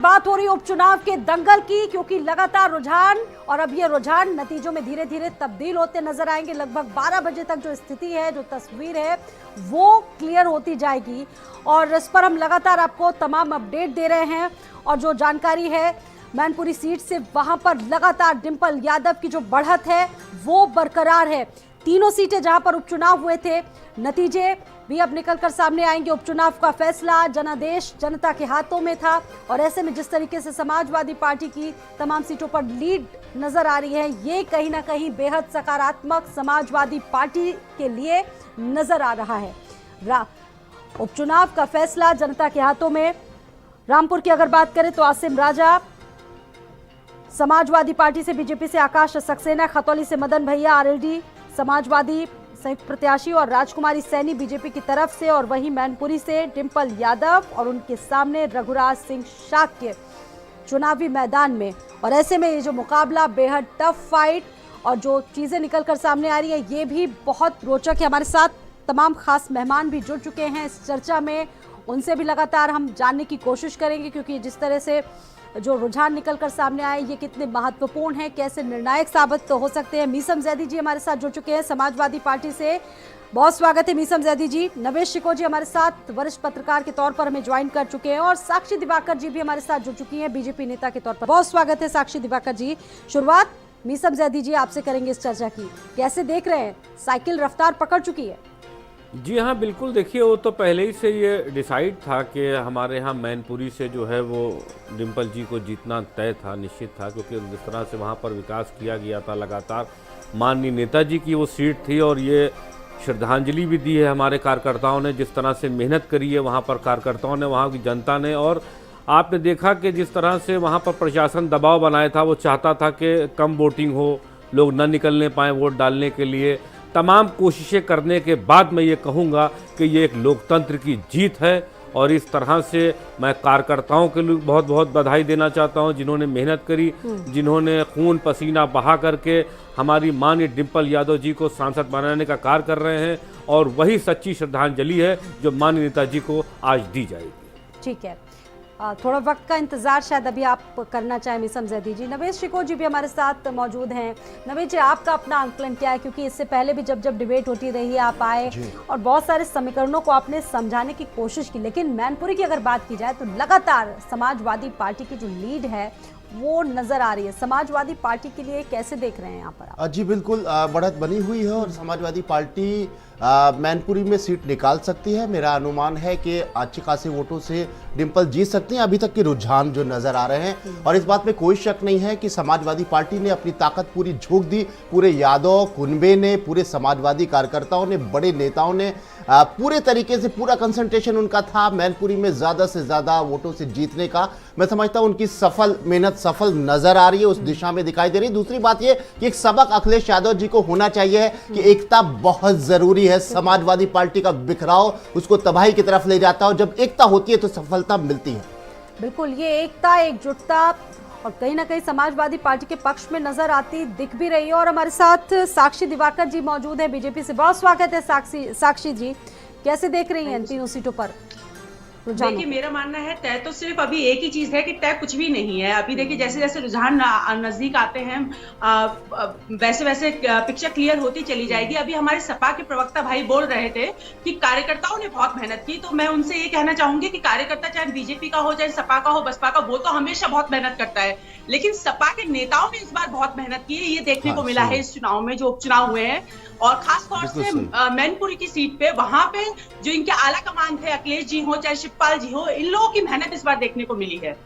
बात हो रही उपचुनाव के दंगल की, क्योंकि लगातार रुझान और अब ये रुझान नतीजों में धीरे धीरे तब्दील होते नजर आएंगे। लगभग 12 बजे तक जो स्थिति है, जो तस्वीर है, वो क्लियर होती जाएगी और इस पर हम लगातार आपको तमाम अपडेट दे रहे हैं। और जो जानकारी है मैनपुरी सीट से, वहां पर लगातार डिंपल यादव की जो बढ़त है वो बरकरार है। तीनों सीटें जहां पर उपचुनाव हुए थे, नतीजे भी अब निकलकर सामने आएंगे। उपचुनाव का फैसला जनादेश जनता के हाथों में था और ऐसे में जिस तरीके से समाजवादी पार्टी की तमाम सीटों पर लीड नजर आ रही है, ये कहीं ना कहीं बेहद सकारात्मक समाजवादी पार्टी के लिए नजर आ रहा है। उपचुनाव का फैसला जनता के हाथों में। रामपुर की अगर बात करें तो आसिम राजा समाजवादी पार्टी से, बीजेपी से आकाश सक्सेना, खतौली से मदन भैया आरएलडी समाजवादी संयुक्त प्रत्याशी और राजकुमारी सैनी बीजेपी की तरफ से, और वहीं मैनपुरी से डिंपल यादव और उनके सामने रघुराज सिंह शाक्य चुनावी मैदान में। और ऐसे में ये जो मुकाबला बेहद टफ फाइट और जो चीजें निकलकर सामने आ रही है, ये भी बहुत रोचक है। हमारे साथ तमाम खास मेहमान भी जुड़ चुके हैं इस चर्चा में, उनसे भी लगातार हम जानने की कोशिश करेंगे, क्योंकि जिस तरह से जो रुझान निकलकर सामने आए, ये कितने महत्वपूर्ण हैं, कैसे निर्णायक साबित तो हो सकते हैं। मीसम जैदी जी हमारे साथ जुड़ चुके हैं समाजवादी पार्टी से, बहुत स्वागत है मीसम जैदी जी। नवेश शिको जी हमारे साथ वरिष्ठ पत्रकार के तौर पर हमें ज्वाइन कर चुके हैं और साक्षी दिवाकर जी भी हमारे साथ जुड़ चुकी हैं बीजेपी नेता के तौर पर, बहुत स्वागत है साक्षी दिवाकर जी। शुरुआत मीसम जैदी जी आपसे करेंगे इस चर्चा की, कैसे देख रहे हैं, साइकिल रफ्तार पकड़ चुकी है? जी हाँ, बिल्कुल। देखिए, वो तो पहले ही से ये डिसाइड था कि हमारे यहाँ मैनपुरी से जो है वो डिंपल जी को जीतना तय था, निश्चित था, क्योंकि जिस तरह से वहाँ पर विकास किया गया था लगातार, माननीय नेताजी की वो सीट थी। और ये श्रद्धांजलि भी दी है हमारे कार्यकर्ताओं ने, जिस तरह से मेहनत करी है वहाँ पर कार्यकर्ताओं ने, वहाँ की जनता ने। और आपने देखा कि जिस तरह से वहाँ पर प्रशासन दबाव बनाया था, वो चाहता था कि कम वोटिंग हो, लोग न निकलने पाएँ वोट डालने के लिए। तमाम कोशिशें करने के बाद मैं ये कहूँगा कि ये एक लोकतंत्र की जीत है। और इस तरह से मैं कार्यकर्ताओं के लिए बहुत बहुत बधाई देना चाहता हूँ, जिन्होंने मेहनत करी, जिन्होंने खून पसीना बहा करके हमारी माननीय डिंपल यादव जी को सांसद बनाने का कार्य कर रहे हैं। और वही सच्ची श्रद्धांजलि है जो माननीय नेताजी को आज दी जाएगी। ठीक है, थोड़ा वक्त का इंतजार शायद अभी आप करना चाहें मीसम जैदी जी। नवेश शिको जी भी हमारे साथ मौजूद हैं। नवेश जी, आपका अपना आंकलन क्या है, क्योंकि इससे पहले भी जब डिबेट होती रही है आप आए और बहुत सारे समीकरणों को आपने समझाने की कोशिश की, लेकिन मैनपुरी की अगर बात की जाए तो लगातार समाजवादी पार्टी की जो लीड है वो नजर आ रही है। समाजवादी पार्टी के लिए कैसे देख रहे हैं यहाँ पर आप? जी बिल्कुल, बढ़त बनी हुई है और समाजवादी पार्टी मैनपुरी में सीट निकाल सकती है। मेरा अनुमान है कि अच्छे खासे वोटों से डिंपल जीत सकती हैं। अभी तक के रुझान जो नजर आ रहे हैं, और इस बात में कोई शक नहीं है कि समाजवादी पार्टी ने अपनी ताकत पूरी झोंक दी। पूरे यादव कुनबे ने, पूरे समाजवादी कार्यकर्ताओं ने, बड़े नेताओं ने पूरे तरीके से पूरा कंसंट्रेशन उनका था मैनपुरी में ज्यादा से ज्यादा वोटों से जीतने का। मैं समझता हूं उनकी मेहनत सफल नजर आ रही है, उस दिशा में दिखाई दे रही है। दूसरी बात यह कि एक सबक अखिलेश यादव जी को होना चाहिए कि एकता बहुत जरूरी है। समाजवादी पार्टी का बिखराव उसको तबाही की तरफ ले जाता है, और जब एकता होती है तो सफलता मिलती है। बिल्कुल, ये एकता, एकजुटता और कहीं ना कहीं समाजवादी पार्टी के पक्ष में नजर आती दिख भी रही है। और हमारे साथ साक्षी दिवाकर जी मौजूद हैं बीजेपी से, बहुत स्वागत है साक्षी जी। कैसे देख रही हैं इन तीनों सीटों पर? देखिए, मेरा मानना है तय तो सिर्फ अभी एक ही चीज है कि तय कुछ भी नहीं है। अभी देखिए, जैसे जैसे रुझान नजदीक आते हैं वैसे वैसे पिक्चर क्लियर होती चली जाएगी। अभी हमारे सपा के प्रवक्ता भाई बोल रहे थे कि कार्यकर्ताओं ने बहुत मेहनत की, तो मैं उनसे ये कहना चाहूंगी कि कार्यकर्ता चाहे बीजेपी का हो, चाहे सपा का हो, बसपा का, वो तो हमेशा बहुत मेहनत करता है, लेकिन सपा के नेताओं ने इस बार बहुत मेहनत की है। ये देखने को मिला है इस चुनाव में, जो उपचुनाव हुए हैं, और खास तौर से मैनपुरी की सीट पे, वहां पे जो इनके आला कमान थे, अखिलेश जी हो चाहे शिवपाल जी हो, इन लोगों की मेहनत इस बार देखने को मिली है।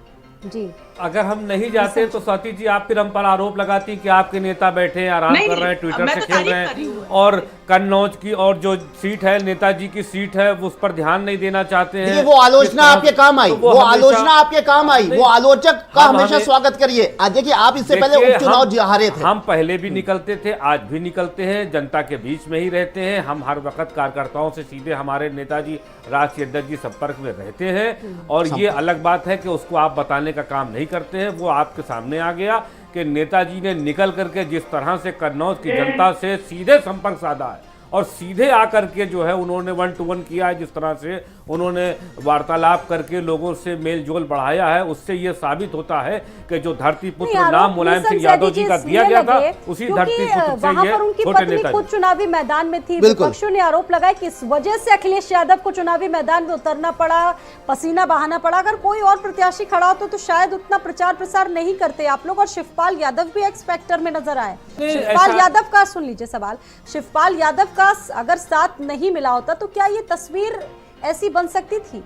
जी, अगर हम नहीं जाते तो स्वाति जी आप फिर हम पर आरोप लगाती कि आपके नेता बैठे हैं, आराम कर रहे हैं, ट्विटर से खेल रहे हैं, और कन्नौज की और जो सीट है, नेताजी की सीट है, उस पर ध्यान नहीं देना चाहते हैं। वो आलोचना आपके काम आई, वो आलोचना आपके काम आई, वो आलोचक का हमेशा स्वागत करिए। देखिए, आप इससे पहले उपचुनाव हारे थे। हम पहले भी निकलते थे, आज भी निकलते हैं, जनता के बीच में ही रहते हैं। हम हर वक्त कार्यकर्ताओं से सीधे, हमारे नेताजी राज शेट्टी जी संपर्क में रहते हैं। और ये अलग बात है कि उसको आप बताने का काम नहीं करते हैं। वो आपके सामने आ गया कि नेताजी ने निकल करके जिस तरह से कन्नौज की जनता से सीधे संपर्क साधा है और सीधे आकर के जो है उन्होंने 1-to-1 किया है, जिस तरह से उन्होंने वार्तालाप करके लोगों से मेल जोल बढ़ाया है, उससे ये साबित होता है कि जो धरती पुत्र नाम मुलायम सिंह यादव जी का दिया गया था, उसी धरती पुत्र से ये छोटे नेता खुद चुनावी मैदान में थी। विपक्षियों ने आरोप लगाया कि इस वजह से अखिलेश यादव को चुनावी मैदान में उतरना पड़ा, पसीना बहाना पड़ा। अगर कोई और प्रत्याशी खड़ा होता तो शायद उतना प्रचार प्रसार नहीं करते आप लोग। और शिवपाल यादव भी एक्स फैक्टर में नजर आए। शिवपाल यादव का सुन लीजिए सवाल, शिवपाल यादव का अगर साथ नहीं मिला होता तो क्या ये तस्वीर ऐसी बन सकती थी?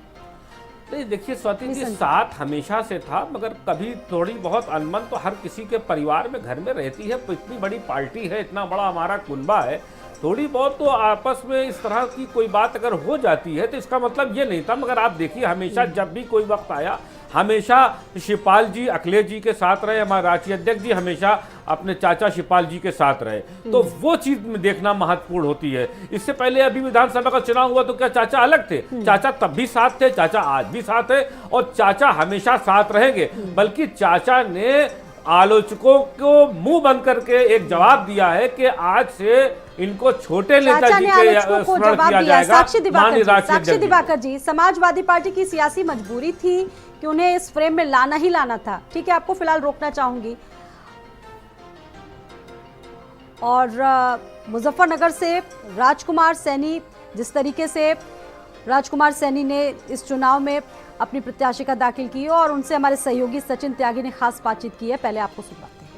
नहीं, देखिए स्वाति जी, साथ हमेशा से था, मगर कभी थोड़ी बहुत अनबन तो हर किसी के परिवार में घर में रहती है। इतनी बड़ी पार्टी है, इतना बड़ा हमारा कुनबा है, थोड़ी बहुत तो आपस में इस तरह की कोई बात अगर हो जाती है तो इसका मतलब ये नहीं था। मगर आप देखिए, हमेशा जब भी कोई वक्त आया, हमेशा शिवपाल जी अखिलेश जी के साथ रहे, हमारे राष्ट्रीय अध्यक्ष जी हमेशा अपने चाचा शिवपाल जी के साथ रहे, तो वो चीज में देखना महत्वपूर्ण होती है। इससे पहले अभी विधानसभा का चुनाव हुआ तो क्या चाचा अलग थे? चाचा तब भी साथ थे, चाचा आज भी साथ है और चाचा हमेशा साथ रहेंगे। बल्कि चाचा ने आलोचकों को मुंह बंद करके एक जवाब दिया है कि आज से इनको छोटे नेताजी के स्मरण किया जाएगा। साक्षी दिवाकर जी, समाजवादी पार्टी की सियासी मजबूरी थी कि उन्हें इस फ्रेम में लाना ही लाना था। ठीक है, आपको फिलहाल रोकना चाहूंगी। और मुजफ्फरनगर से राजकुमार सैनी, जिस तरीके से राजकुमार सैनी ने इस चुनाव में अपनी प्रत्याशिका दाखिल की और उनसे हमारे सहयोगी सचिन त्यागी ने खास बातचीत की है, पहले आपको सुनवाते हैं।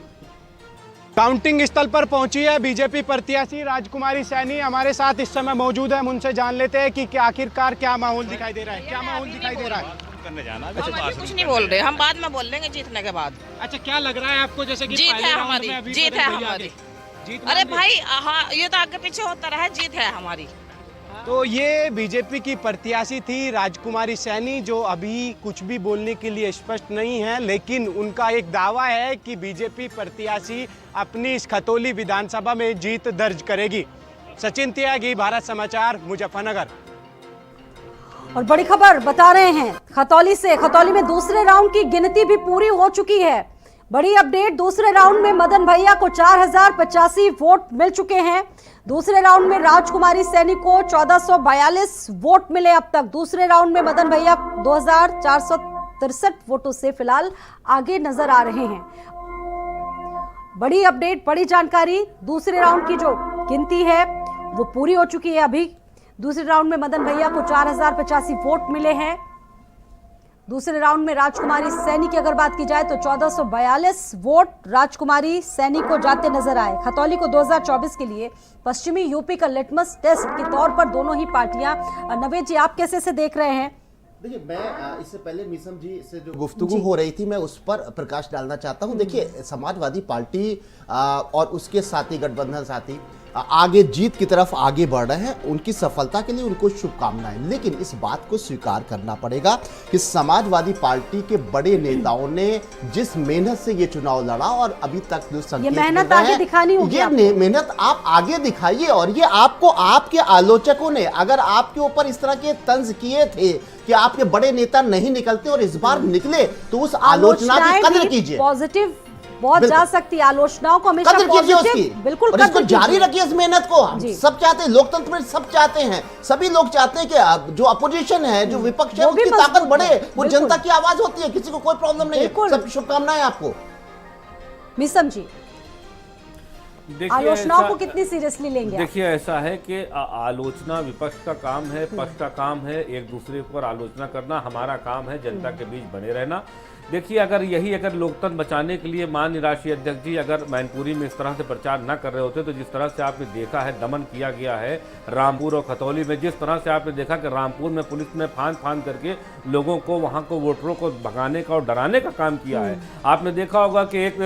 काउंटिंग स्थल पर पहुंची है बीजेपी प्रत्याशी राजकुमारी सैनी, हमारे साथ इस समय मौजूद है। हम उनसे जान लेते हैं कि आखिरकार क्या माहौल दिखाई दे रहा है। क्या माहौल दिखाई दे रहा है? करने जाना हम अभी कुछ नहीं बोल रहे, हम बाद में बोल लेंगे जीतने के बाद। अच्छा, क्या लग रहा है आपको? जैसे कि जीत है हमारी, जीत है हमारी। अरे भाई, हाँ, ये तो आगे पीछे होता रहा, जीत है हमारी। तो ये बीजेपी की प्रत्याशी थी राजकुमारी सैनी, जो अभी कुछ भी बोलने के लिए स्पष्ट नहीं है, लेकिन उनका एक दावा है कि बीजेपी प्रत्याशी अपनी इस खतौली विधानसभा में जीत दर्ज करेगी। सचिन त्यागी, भारत समाचार, मुजफ्फरनगर। और बड़ी खबर बता रहे हैं खतौली से। खतौली में दूसरे राउंड की गिनती भी पूरी हो चुकी है। बड़ी अपडेट, दूसरे राउंड में मदन भैया को 4085 वोट मिल चुके हैं। दूसरे राउंड में राजकुमारी सैनी को 1442 वोट मिले अब तक। दूसरे राउंड में मदन भैया 2463 वोटों से फिलहाल आगे नजर आ रहे हैं। बड़ी अपडेट, बड़ी जानकारी, दूसरे राउंड की जो गिनती है वो पूरी हो चुकी है। अभी दूसरे राउंड में मदन भैया को 4085 वोट मिले हैं। दूसरे राउंड में राजकुमारी सैनी की अगर बात की जाए तो 1442 वोट राजकुमारी सैनी को जाते नजर आए। खतौली को 2024 के लिए पश्चिमी यूपी का लिटमस टेस्ट के तौर पर दोनों ही पार्टियां। नवेद जी, आप कैसे से देख रहे हैं? देखिए, मैं इससे पहले मीसम जी से जो गुफ्तगू हो रही थी, मैं उस पर प्रकाश डालना चाहता हूं। देखिए, समाजवादी पार्टी और उसके साथी गठबंधन साथी आगे जीत की तरफ आगे बढ़ रहे हैं। उनकी सफलता के लिए उनको शुभकामनाएं। लेकिन इस बात को स्वीकार करना पड़ेगा कि समाजवादी पार्टी के बड़े नेताओं ने जिस मेहनत से ये चुनाव लड़ा और अभी तक जो संकेत मेहनत आगे दिखानी होगी, ये मेहनत आप आगे दिखाइए। और ये आपको आपके आलोचकों ने अगर आपके ऊपर इस तरह के तंज किए थे कि आपके बड़े नेता नहीं निकलते और इस बार निकले, तो उस आलोचना की कदर कीजिए। पॉजिटिव बहुत जा सकती है, आलोचनाओं को हमेशा पॉजिटिव बिल्कुल और इसको जारी रखिए इस मेहनत को। हम सब चाहते हैं, लोकतंत्र में सब चाहते हैं, सभी लोग चाहते हैं कि जो अपोजिशन है, जो विपक्ष है, उसकी ताकत बढ़े। वो जनता की आवाज होती है, किसी को कोई प्रॉब्लम नहीं है। सब शुभकामनाएं आपको। मिसम जी, आलोचनाओं को कितनी सीरियसली लेंगे? देखिए, ऐसा है कि आलोचना विपक्ष का काम है, पक्ष का काम है, एक दूसरे पर आलोचना करना। हमारा काम है जनता के बीच बने रहना। देखिए, अगर लोकतंत्र बचाने के लिए माननीय राष्ट्रीय अध्यक्ष जी अगर मैनपुरी में इस तरह से प्रचार न कर रहे होते, तो जिस तरह से आपने देखा है दमन किया गया है रामपुर और खतौली में, जिस तरह से आपने देखा कि रामपुर में पुलिस ने फांद करके लोगों को, वहां को वोटरों को भगाने का और डराने का काम किया है। आपने देखा होगा कि एक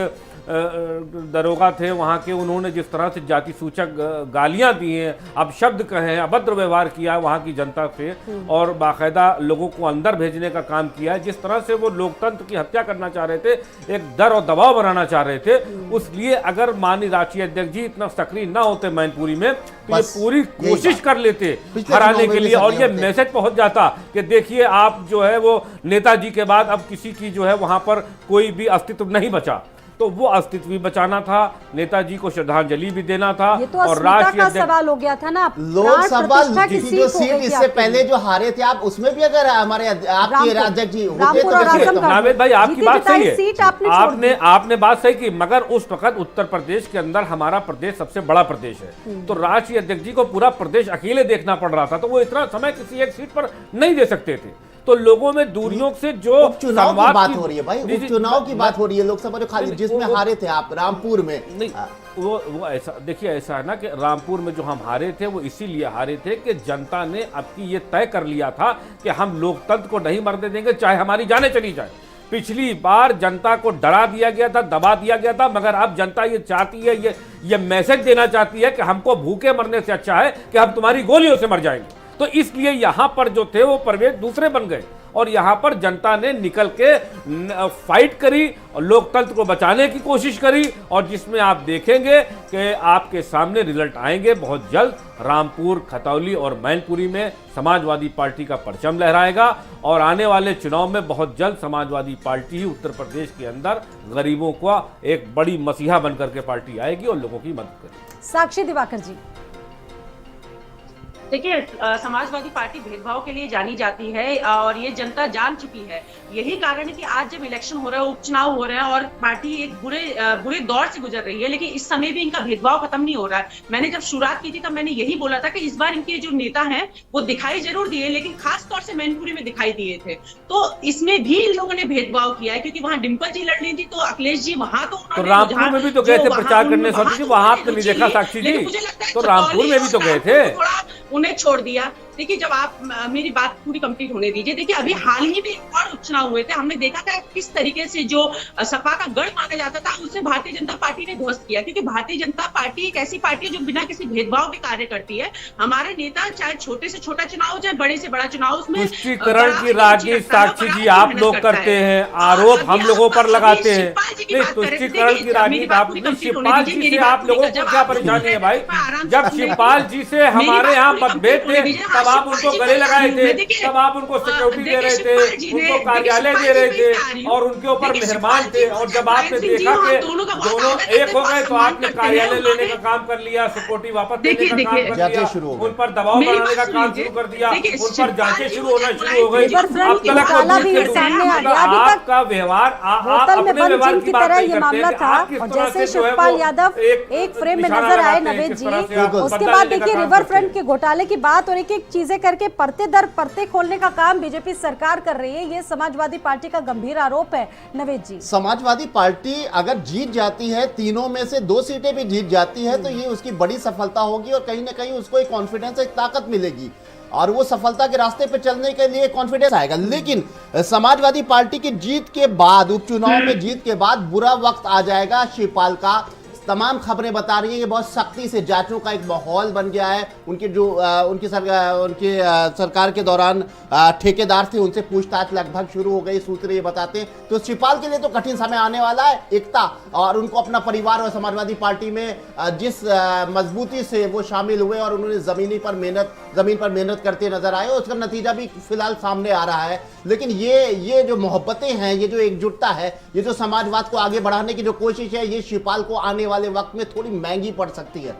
दरोगा थे वहाँ के, उन्होंने जिस तरह से जाति सूचक गालियाँ दी हैं, अपशब्द कहे, अभद्र व्यवहार किया वहाँ की जनता से और बाकायदा लोगों को अंदर भेजने का काम किया है। जिस तरह से वो लोकतंत्र की हत्या करना चाह रहे थे, एक डर और दबाव बनाना चाह रहे थे, उसलिए अगर माननीय राष्ट्रीय अध्यक्ष जी इतना सक्रिय ना होते मैनपुरी में, तो ये पूरी कोशिश कर लेते हराने के लिए और ये मैसेज पहुंच जाता कि देखिए आप जो है वो नेताजी के बाद अब किसी की जो है वहाँ पर कोई भी अस्तित्व नहीं बचा। तो वो अस्तित्व भी बचाना था, नेताजी को श्रद्धांजलि भी देना था। ये तो और अस्मिता का राष्ट्रीय सवाल हो गया था ना, लोकसभा की जो हो सीट गई थी इससे आपके पहले लिए। जो हारे थे आप, उसमें भी अगर हमारे आपके अध्यक्ष जी होते रामपुर और तो कैसे आजमगढ़। नावेद भाई आपकी जीती बात सही जिताई है, सीट आपने छोड़ दी। आपने बात सही की, मगर उस वक्त उत्तर प्रदेश के अंदर हमारा प्रदेश सबसे बड़ा प्रदेश है, तो राष्ट्रीय अध्यक्ष जी को पूरा प्रदेश अकेले देखना पड़ रहा था, तो वो इतना समय किसी एक सीट पर नहीं दे सकते थे। तो लोगों में दूरियों से जो उपचुनाव की संवाद बात हो रही है भाई, जी, जी, उपचुनाव की बात हो रही है, लोकसभा जो खाली जिसमें हारे थे आप रामपुर में। नहीं, वो ऐसा देखिए, ऐसा है ना कि रामपुर में जो हम हारे थे वो इसीलिए हारे थे कि जनता ने अब की ये तय कर लिया था कि हम लोकतंत्र को नहीं मरने देंगे, चाहे हमारी जानें चली जाए। पिछली बार जनता को डरा दिया गया था, दबा दिया गया था, मगर अब जनता ये चाहती है, ये मैसेज देना चाहती है कि हमको भूखे मरने से अच्छा है कि हम तुम्हारी गोलियों से मर जाएंगे। तो इसलिए यहां पर जो थे वो प्रवेश दूसरे बन गए, और यहां पर जनता ने निकल के फाइट करी और लोकतंत्र को बचाने की कोशिश करी, और जिसमें आप देखेंगे कि आपके सामने रिजल्ट आएंगे बहुत जल्द। रामपुर, खतौली और मैनपुरी में समाजवादी पार्टी का परचम लहराएगा, और आने वाले चुनाव में बहुत जल्द समाजवादी पार्टी ही उत्तर प्रदेश के अंदर गरीबों का एक बड़ी मसीहा बनकर के पार्टी आएगी और लोगों की मदद करेगी। साक्षी दिवाकर जी, देखिए, समाजवादी पार्टी भेदभाव के लिए जानी जाती है और ये जनता जान चुकी है। यही कारण है कि आज जब इलेक्शन हो रहा है, उपचुनाव हो रहे हैं और पार्टी एक बुरे दौर से गुजर रही है, लेकिन इस समय भी इनका भेदभाव खत्म नहीं हो रहा है। मैंने जब शुरुआत की थी तब मैंने यही बोला था कि इस बार इनके जो नेता हैं वो दिखाई जरूर दिए, लेकिन खास तौर से मैनपुरी में दिखाई दिए थे। तो इसमें भी इन लोगों ने भेदभाव किया है, क्योंकि वहां डिम्पल जी लड़ रही थी तो अखिलेश जी वहां तो रामपुर में भी तो गए थे प्रचार करने, स्वाति जी, वहां आपने नहीं देखा साक्षी जी? तो रामपुर में भी तो गए थे, उन्हें छोड़ दिया। देखिए, जब आप मेरी बात पूरी कंप्लीट होने दीजिए। देखिए, अभी हाल ही में और उपचुनाव हुए थे, हमने देखा था किस तरीके से जो सपा का गढ़ माना जाता था उसे भारतीय जनता पार्टी ने ध्वस्त किया, क्योंकि भारतीय जनता पार्टी एक ऐसी पार्टी है जो बिना किसी भेदभाव के कार्य करती है। हमारे नेता चाहे छोटे से छोटा चुनाव हो, चाहे बड़े से बड़ा चुनाव, उसमें तुष्टीकरण की राजनीति साक्षी जी आप लोग करते हैं, आरोप हम लोगों पर लगाते हैं। तुष्टीकरण की राजनीति आप, शिवपाल जी से आप लोगों को क्या परेशानी है भाई? जब शिवपाल जी से हमारे यहाँ मतभेद थे तब आप उनको गले लगाए थे, तब आप उनको सिक्योरिटी दे रहे थे, उनको कार्यालय दे रहे थे और उनके ऊपर मेहरबान थे। और जब आपने देखा कि दोनों एक हो गए तो आपने कार्यालय लेने का काम कर लिया, सिक्योरिटी वापस देने का काम कर लिया, उन पर दबाव बनाने का काम शुरू कर दिया, उन पर जांचें शुरू होना शुरू हो गई। आपका व्यवहार, आप अपने व्यवहार की बात नहीं करते, आप किस तरह से जो है शिवपाल यादव एक फ्रेम में नजर आए नवेद जी। उसके बाद देखिए रिवर फ्रंट के घोटाले की बात और एक एक चीजें करके परते दर परते खोलने का काम बीजेपी सरकार कर रही है, ये समाजवादी पार्टी का गंभीर आरोप है नवेद जी। समाजवादी पार्टी अगर जीत जाती है, तीनों में से 2 सीटें भी जीत जाती है, तो ये उसकी बड़ी सफलता होगी और कहीं ना कहीं उसको एक कॉन्फिडेंस, एक ताकत मिलेगी और वो सफलता के रास्ते पे चलने के लिए कॉन्फिडेंस आएगा। लेकिन समाजवादी पार्टी की जीत के बाद, उपचुनाव में जीत के बाद बुरा वक्त आ जाएगा शिवपाल का। तमाम खबरें बता रही है कि बहुत सख्ती से जांचों का एक माहौल बन गया है। उनके जो उनकी सरकार के दौरान ठेकेदार थे, उनसे पूछताछ लगभग शुरू हो गई, सूत्र ये बताते हैं। तो शिवपाल के लिए तो कठिन समय आने वाला है। एकता और उनको अपना परिवार और समाजवादी पार्टी में जिस मजबूती से वो शामिल हुए और उन्होंने जमीन पर मेहनत करते नजर आए, उसका नतीजा भी फिलहाल सामने आ रहा है। लेकिन ये जो मोहब्बतें हैं, ये जो एकजुटता है, ये जो समाजवाद को आगे बढ़ाने की जो कोशिश है, ये शिवपाल को आने वाले वक्त में थोड़ी महंगी पड़ सकती है।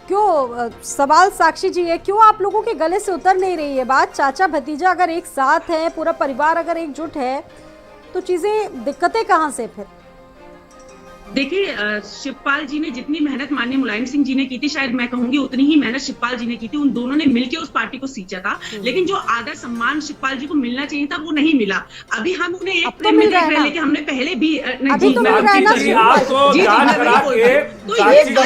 क्यों सवाल साक्षी जी है, क्यों आप लोगों के गले से उतर नहीं रही है बात? चाचा भतीजा अगर एक साथ है, पूरा परिवार अगर एकजुट है, तो चीजें दिक्कतें कहां से फिर? देखिए, शिवपाल जी ने जितनी मेहनत माननीय मुलायम सिंह जी ने की थी, शायद मैं कहूंगी उतनी ही मेहनत शिवपाल जी ने की थी। उन दोनों ने मिलकर उस पार्टी को सींचा था, लेकिन जो आदर सम्मान शिवपाल जी को मिलना चाहिए था वो नहीं मिला। अभी हम उन्हें एक प्रेम में देख रहे हैं, लेकिन हमने पहले भी अभी तो मिल रहा है ना।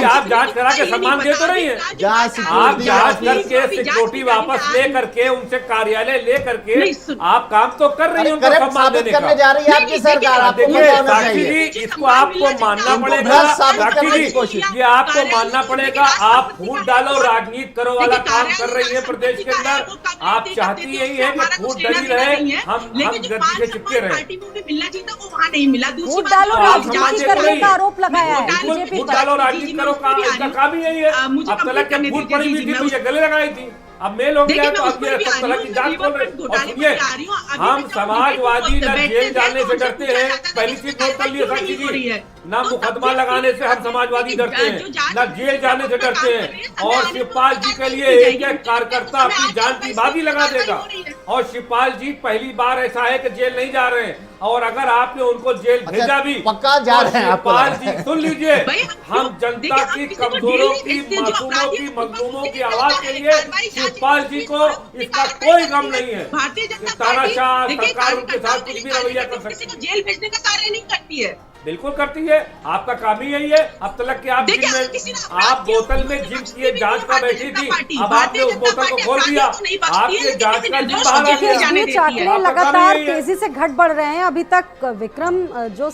आप जांच करा के सम्मान दे तो रही है, आप जांच करके सिक्योरिटी वापस ले करके उनसे कार्यालय ले करके आप काम तो कर रही है, उनको सम्मान देने का करने जा रही है आपकी सरकार। आपको साक्षी जी, इसको आपको मानना पड़ेगा साक्षी जी, ये आपको मानना पड़ेगा। आप फूट डालो राजनीति करो वाला काम कर रही है प्रदेश के अंदर। आप चाहती यही है कि फूट डली रहे, हम गद्दी से चिपके रहे। मिलना चाहिए था वो वहाँ नहीं मिला। फूट डालो राजनीति करने का आरोप लगाया है बीजेपी फूट डालो राजनीति करो, इसका काम ही यही है। अब तलक के फूट पड़ी हुई थी तो ये गले लगाई थी, अब मेल हो गया देखिए, तो मैं अब उस पर ये भी सब आ रही तरह हूँ, की जांच खोल रहे रिवर हैं। फ्रंट और घोटाले सुनिए, पर आ रही हूँ। अभी हम तक समाजवादी न बैठते जेल थे, जाने से तो उनसे डरते पूछा हैं, जाता था, पहली इसमें चीज नोट कर लिए कार्रवाई साक्षी क्यों नहीं हो रही जी, है? ना तो मुकदमा तब लगाने से हम भी समाजवादी डरते जो हैं, जांच ना जेल जाने से डरते हैं। और शिवपाल जी के लिए एक एक कार्यकर्ता अपनी जान की बाजी लगा देगा। और शिवपाल जी पहली बार ऐसा है कि जेल नहीं जा रहे हैं, और अगर आपने उनको जेल भेजा भी पक्का जा तो रहे हैं, आपको लग शिवपाल रहा जी है। सुन लीजिए, भैया, हम देखिए, जनता हम की किसी को कमजोरों जेल की, नहीं भेजते, जो मासूमों अपराधी की, हैं, मजलूमों की उनको आवाज के लिए कार्रवाई शिवपाल जी को इसका कोई गम नहीं है। भारतीय कि जनता तानाशाह पार्टी देखिए, सरकार उनके कार्यकर्ताओं साथ के कुछ लिए भी रवैया कार्य कर करती है, किसी सकती को है। जेल भेजने का कार्य नहीं करती है। बिल्कुल करती है, आपका काम ही यही है। अब तक कि आप देखिए, जिम अगर किसी ने में अपराध आप किया, बोतल में उसको जिम बख्शती किए भी जांच नहीं का भारतीय बैठी जनता थी, पार्टी। अब आपने उस भारतीय बोतल को जनता खोल पार्टी दिया, अपराधियों को नहीं बख्शती है, आपके लेकिन जांच किसी का जिम निर्दोष बाहर को आ जेल गया। जाने ये देती है। आंकड़े आपका लगातार काम ही यही है। तेजी से घट बढ़ रहे हैं। अभी तक विक्रम जो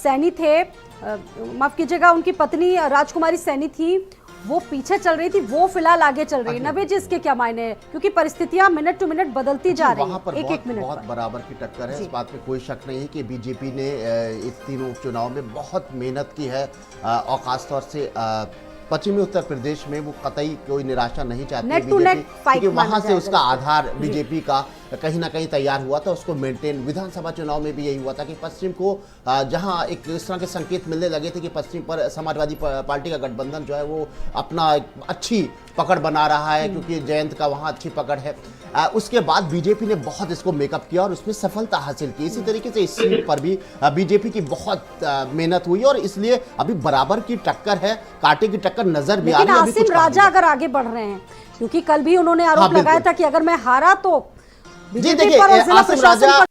सैनी थे, माफ कीजिएगा, उनकी पत्नी राजकुमारी सैनी थी, वो पीछे चल रही थी, वो फिलहाल आगे चल रही है। नवे जी, इसके क्या मायने हैं? क्योंकि परिस्थितियां मिनट टू मिनट बदलती जा रही वहाँ पर हैं, एक मिनट बहुत पर। बराबर की टक्कर है। जी। इस बात में कोई शक नहीं है कि बीजेपी ने इस तीनों उपचुनाव में बहुत मेहनत की है, और खासतौर से पश्चिमी उत्तर प्रदेश में वो कतई कोई निराशा नहीं चाहती नेट टू बीजेपी, नेट फाइट क्योंकि वहाँ माना से जाएगा उसका इसको। आधार बीजेपी का कहीं ना कहीं तैयार हुआ था, उसको मेंटेन। विधानसभा चुनाव में भी यही हुआ था कि पश्चिम को जहां एक इस तरह के संकेत मिलने लगे थे कि पश्चिम पर समाजवादी पार्टी का गठबंधन जो है वो अपना एक अच्छी पकड़ बना रहा है, क्योंकि जयंत का वहां अच्छी पकड़ है। उसके बाद बीजेपी ने बहुत इसको मेकअप किया और उसमें सफलता हासिल की। इसी तरीके से इस सीट पर भी बीजेपी की बहुत मेहनत हुई, और इसलिए अभी बराबर की टक्कर है, कांटे की टक्कर नजर भी आ लेकिन रही है। अभी आसिम कुछ कहा राजा नहीं अगर आगे बढ़ रहे हैं, क्योंकि कल भी उन्होंने हाँ, आरोप लगाया बिल्कुल। था कि अगर मैं हारा तो जी बीजेपी देखिए, पर और जिला आसिम प्रशासन राजा पर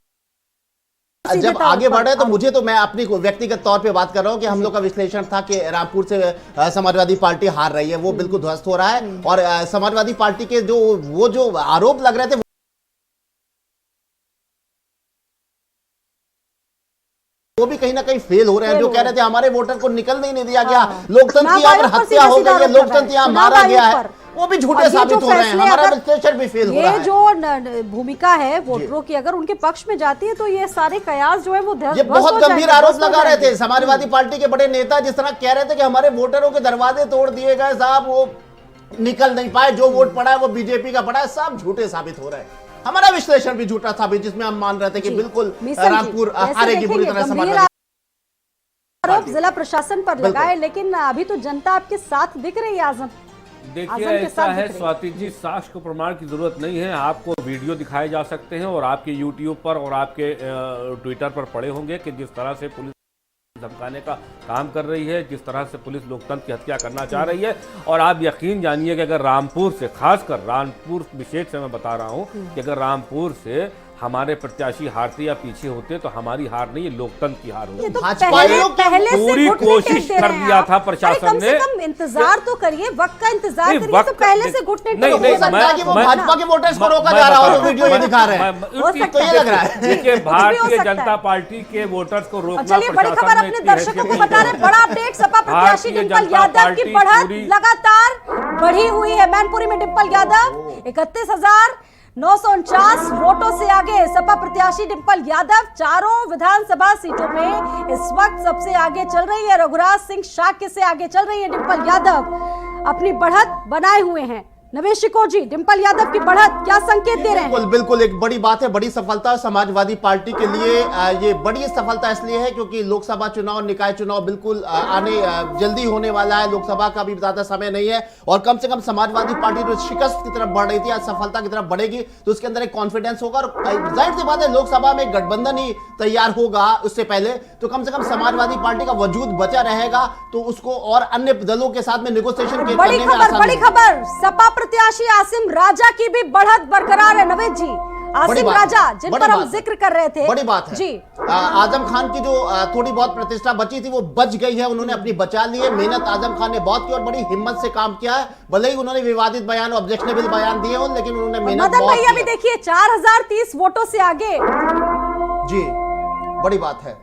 सीधे जब तौर आगे पर बढ़े तो आरोप- मुझे तो मैं अपनी व्यक्तिगत तौर पे बात कर रहा हूं कि हम लोग का विश्लेषण था कि रामपुर से समाजवादी पार्टी हार रही है, वो बिल्कुल ध्वस्त हो रहा है। और समाजवादी पार्टी के जो आरोप लग रहे थे वो भी कहीं ना कहीं फेल हो रहे हैं। जो कह रहे थे हमारे वोटर को निकलने नहीं दिया गया, लोकतंत्र की यहाँ पर हत्या हो गई है, लोकतंत्र यहाँ मारा गया है, वो भी झूठे साबित हो रहे हैं। हमारा विश्लेषण भी फेल हो रहा ये है। जो भूमिका है वोटरों की अगर उनके पक्ष में जाती है तो ये सारे कयास जो है वो ये बहुत गंभीर आरोप लगा रहे थे समाजवादी पार्टी के बड़े नेता, जिस तरह कह रहे थे कि हमारे वोटरों के दरवाजे तोड़ दिए गए साहब, वो निकल नहीं पाए, जो वोट पड़ा है वो बीजेपी का पड़ा है, सब झूठे साबित हो रहे हैं। हमारा विश्लेषण भी झूठा साबित, जिसमें हम मान रहे थे कि बिल्कुल रामपुर हारेगी पूरी तरह समाजवादी आरोप जिला प्रशासन पर लगाए, लेकिन अभी तो जनता आपके साथ दिख रही है। आजम देखिए, आजम के ऐसा साथ है दिख रही। स्वाति जी, साक्ष्य को प्रमाण की जरूरत नहीं है, आपको वीडियो दिखाए जा सकते हैं और आपके यूट्यूब पर और आपके ट्विटर पर पड़े होंगे कि जिस तरह से पुलिस धमकाने का काम कर रही है, जिस तरह से पुलिस लोकतंत्र की हत्या करना चाह रही है। और आप यकीन जानिए कि अगर रामपुर से, खासकर रामपुर विशेष से मैं बता रहा हूं कि अगर रामपुर से हमारे प्रत्याशी हारते या पीछे होते तो हमारी हार नहीं, ये लोकतंत्र की हार ये होती। तो भाजपाइयों की पहले से पूरी घुटने कोशिश टेक दे कर रहे हैं दिया आप। था अरे प्रशासन कम से ने। कम इंतजार तो करिए, वक्त का इंतजार नहीं, करिए, वक्त तो पहले का- से घुटने नहीं, टेक नहीं, हो सकता सकता है कि वो मैं- भाजपा के वोटर्स को रोका मैं जा रहा हो, बता जो वीडियो ये दिखा रहे हैं। हो सकता तो ये लग रहा है। देखिए, भी हो भारतीय सकता है। जनता पार्टी के वोटर्स को और रोकना चलिए बड़ी खबर प्रशासन में अपने इतनी दर्शकों हैसियत को नहीं बता रहे, है। बड़ा अपडेट। सपा प्रत्याशी भारतीय डिंपल जनता यादव की पार्टी बढ़त पूरी- लगातार बढ़ी हुई है। मैनपुरी में डिंपल यादव 31,949 वोटों से आगे। सपा प्रत्याशी डिंपल यादव चारों विधानसभा सीटों में इस वक्त सबसे आगे चल रही है। रघुराज सिंह शाक्य से आगे चल रही है डिंपल यादव, अपनी बढ़त बनाए हुए हैं। नवेश शिकोर जी, डिंपल यादव की बढ़त क्या संकेत दे रहे हैं? बिल्कुल बिल्कुल एक बड़ी बात है, बड़ी सफलता समाजवादी पार्टी के लिए। ये बड़ी सफलता इसलिए है क्योंकि लोकसभा चुनाव, निकाय चुनाव बिल्कुल आने जल्दी होने वाला है, लोकसभा का भी ज्यादा समय नहीं है। और कम से कम समाजवादी पार्टी जो शिकस्त की तरफ बढ़ रही थी आज सफलता की तरफ बढ़ेगी, तो उसके अंदर एक कॉन्फिडेंस होगा। और जाहिर सी बात है, लोकसभा में गठबंधन ही तैयार होगा उससे पहले, तो कम से कम समाजवादी पार्टी का वजूद बचा रहेगा, तो उसको और अन्य दलों के साथ में नेगोशिएशन बड़ी करने में खबर, आसानी बड़ी होगी। खबर, सपा प्रत्याशी आसिम राजा की भी बढ़त बरकरार है। नवेद जी, आसिम बात राजा है, जिन बड़ी पर हम बात है। जिक्र कर रहे थे, बड़ी बात है जी। आजम खान की जो थोड़ी बहुत प्रतिष्ठा बची थी वो बच गई है, उन्होंने अपनी बचा ली है। मेहनत आजम खान ने बहुत की और बड़ी हिम्मत से काम किया है। भले ही उन्होंने विवादित बयान, ऑब्जेक्शनेबल बयान दिए हो, लेकिन उन्होंने मेहनत मदन बहुत भैया भी की है। देखिए 4030 वोटों से आगे। जी, बड़ी बात है।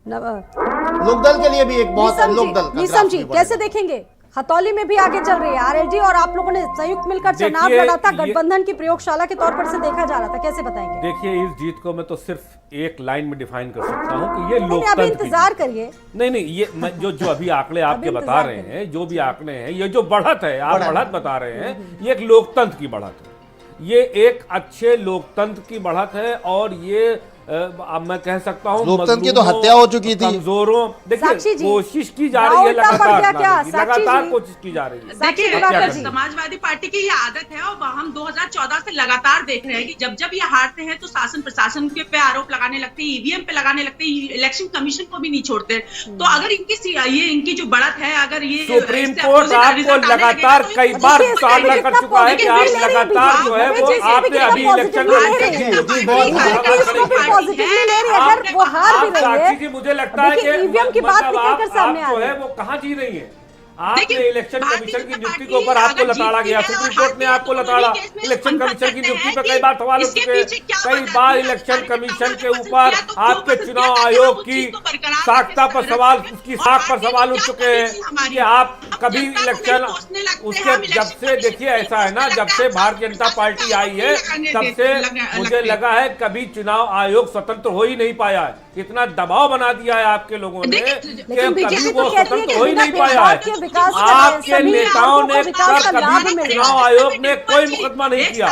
नव- लोकदल के लिए भी एक बहुत नीसम जी, लोकदल का नीसम ग्राफ जी भी कैसे बढ़ेगा। देखेंगे खतौली में भी आगे चल रही है आरएलडी और आप लोगों ने संयुक्त मिलकर चुनाव देखिए, लड़ा था, ये- गठबंधन की प्रयोगशाला के तौर पर से देखा जा रहा था, कैसे बताएंगे? देखिए, इस जीत को मैं तो सिर्फ एक लाइन में डिफाइन कर सकता हूँ कि ये नहीं, अभी लोकतंत्र की इंतजार जीत। करिए। नहीं, ये जो अभी आंकड़े आपके अभी बता इंतजार रहे करिए। हैं, जो भी आंकड़े हैं, ये जो बढ़त है, आप बढ़त बता रहे हैं, ये एक लोकतंत्र की बढ़त है। ये एक अच्छे लोकतंत्र की बढ़त है और ये अब मैं कह सकता हूँ लोकतंत्र की तो हत्या हो चुकी थी। कमजोरों, साक्षी देखिए जी, कोशिश की जा रही है उल्टा पड़ गया क्या? लगातार, साक्षी लगातार जी? कोशिश की जा रही है। साक्षी देखिए, दिवाकर जी। समाजवादी पार्टी की ये आदत है और हम 2014 से लगातार देख रहे हैं कि जब जब ये हारते हैं तो शासन प्रशासन के पे आरोप लगाने लगते हैं, ईवीएम पे लगाने लगते हैं, इलेक्शन कमीशन को भी नहीं छोड़ते। तो अगर इनकी जो बढ़त है, अगर ये सुप्रीम इससे कोर्ट opposite आपको result आने लगातार लगेगा तो कई ये बार देखिए, सामना कितना कर चुका है कि आप positively ले रही है लगातार जो है वो बीजेपी, आपने कितना अभी इलेक्शन positively ले में रही है। जी, बहुत पॉजिटिवली ले रही है, अगर वो हार भी रही साक्षी है। जी, मुझे लगता है देखिए, कि ईवीएम की बात मतलब निकल कर सामने आप आ जो रही है है। वो कहाँ जी रही है। आपने देखिए, इलेक्शन भारतीय कमीशन की जनता नियुक्ति के पार्टी ऊपर आपको अगर लताड़ा जीतती गया, है सुप्रीम और कोर्ट ने हारती है आपको तो लताड़ा, उन्हीं केस में इलेक्शन संकट कमीशन की करते नियुक्ति हैं पे कि कई बार सवाल उठ इसके चुके हैं। पीछे क्या कई वजह बार थी, इलेक्शन कार्यकर्ताओं कमीशन ने के पसंद ऊपर किया तो क्यों आपके पसंद चुनाव किया, आयोग उस की चीज को बरकरार साख्ता रखने पर से सवाल, रखते हैं। उसकी और साख पर पार्टी सवाल को उठ क्या चुके कमी हैं थी हमारी? कि आप अब कभी जनता को इलेक्शन नहीं सोचने लगते हैं, उसके हम जब इलेक्शन से कमीशन देखिए को ऐसा है ना, सोचने जब लगते से हैं, भारतीय जनता हम पार्टी जनता आई को है नहीं तब लगाने से देते, मुझे लगते। लगा है कभी चुनाव आयोग स्वतंत्र हो ही नहीं पाया है। इतना दबाव बना दिया है आपके लोगों ने देखिए, कि लेकिन बीजेपी कभी तो वो कहती है स्वतंत्र कि हो ही बिना नहीं पाया भेदभाव के है। विकास कर आपके सभी नेताओं नागरिकों ने को विकास का लाभ कभी मिल रहा चुनाव है। आयोग ने कोई मुकदमा नहीं किया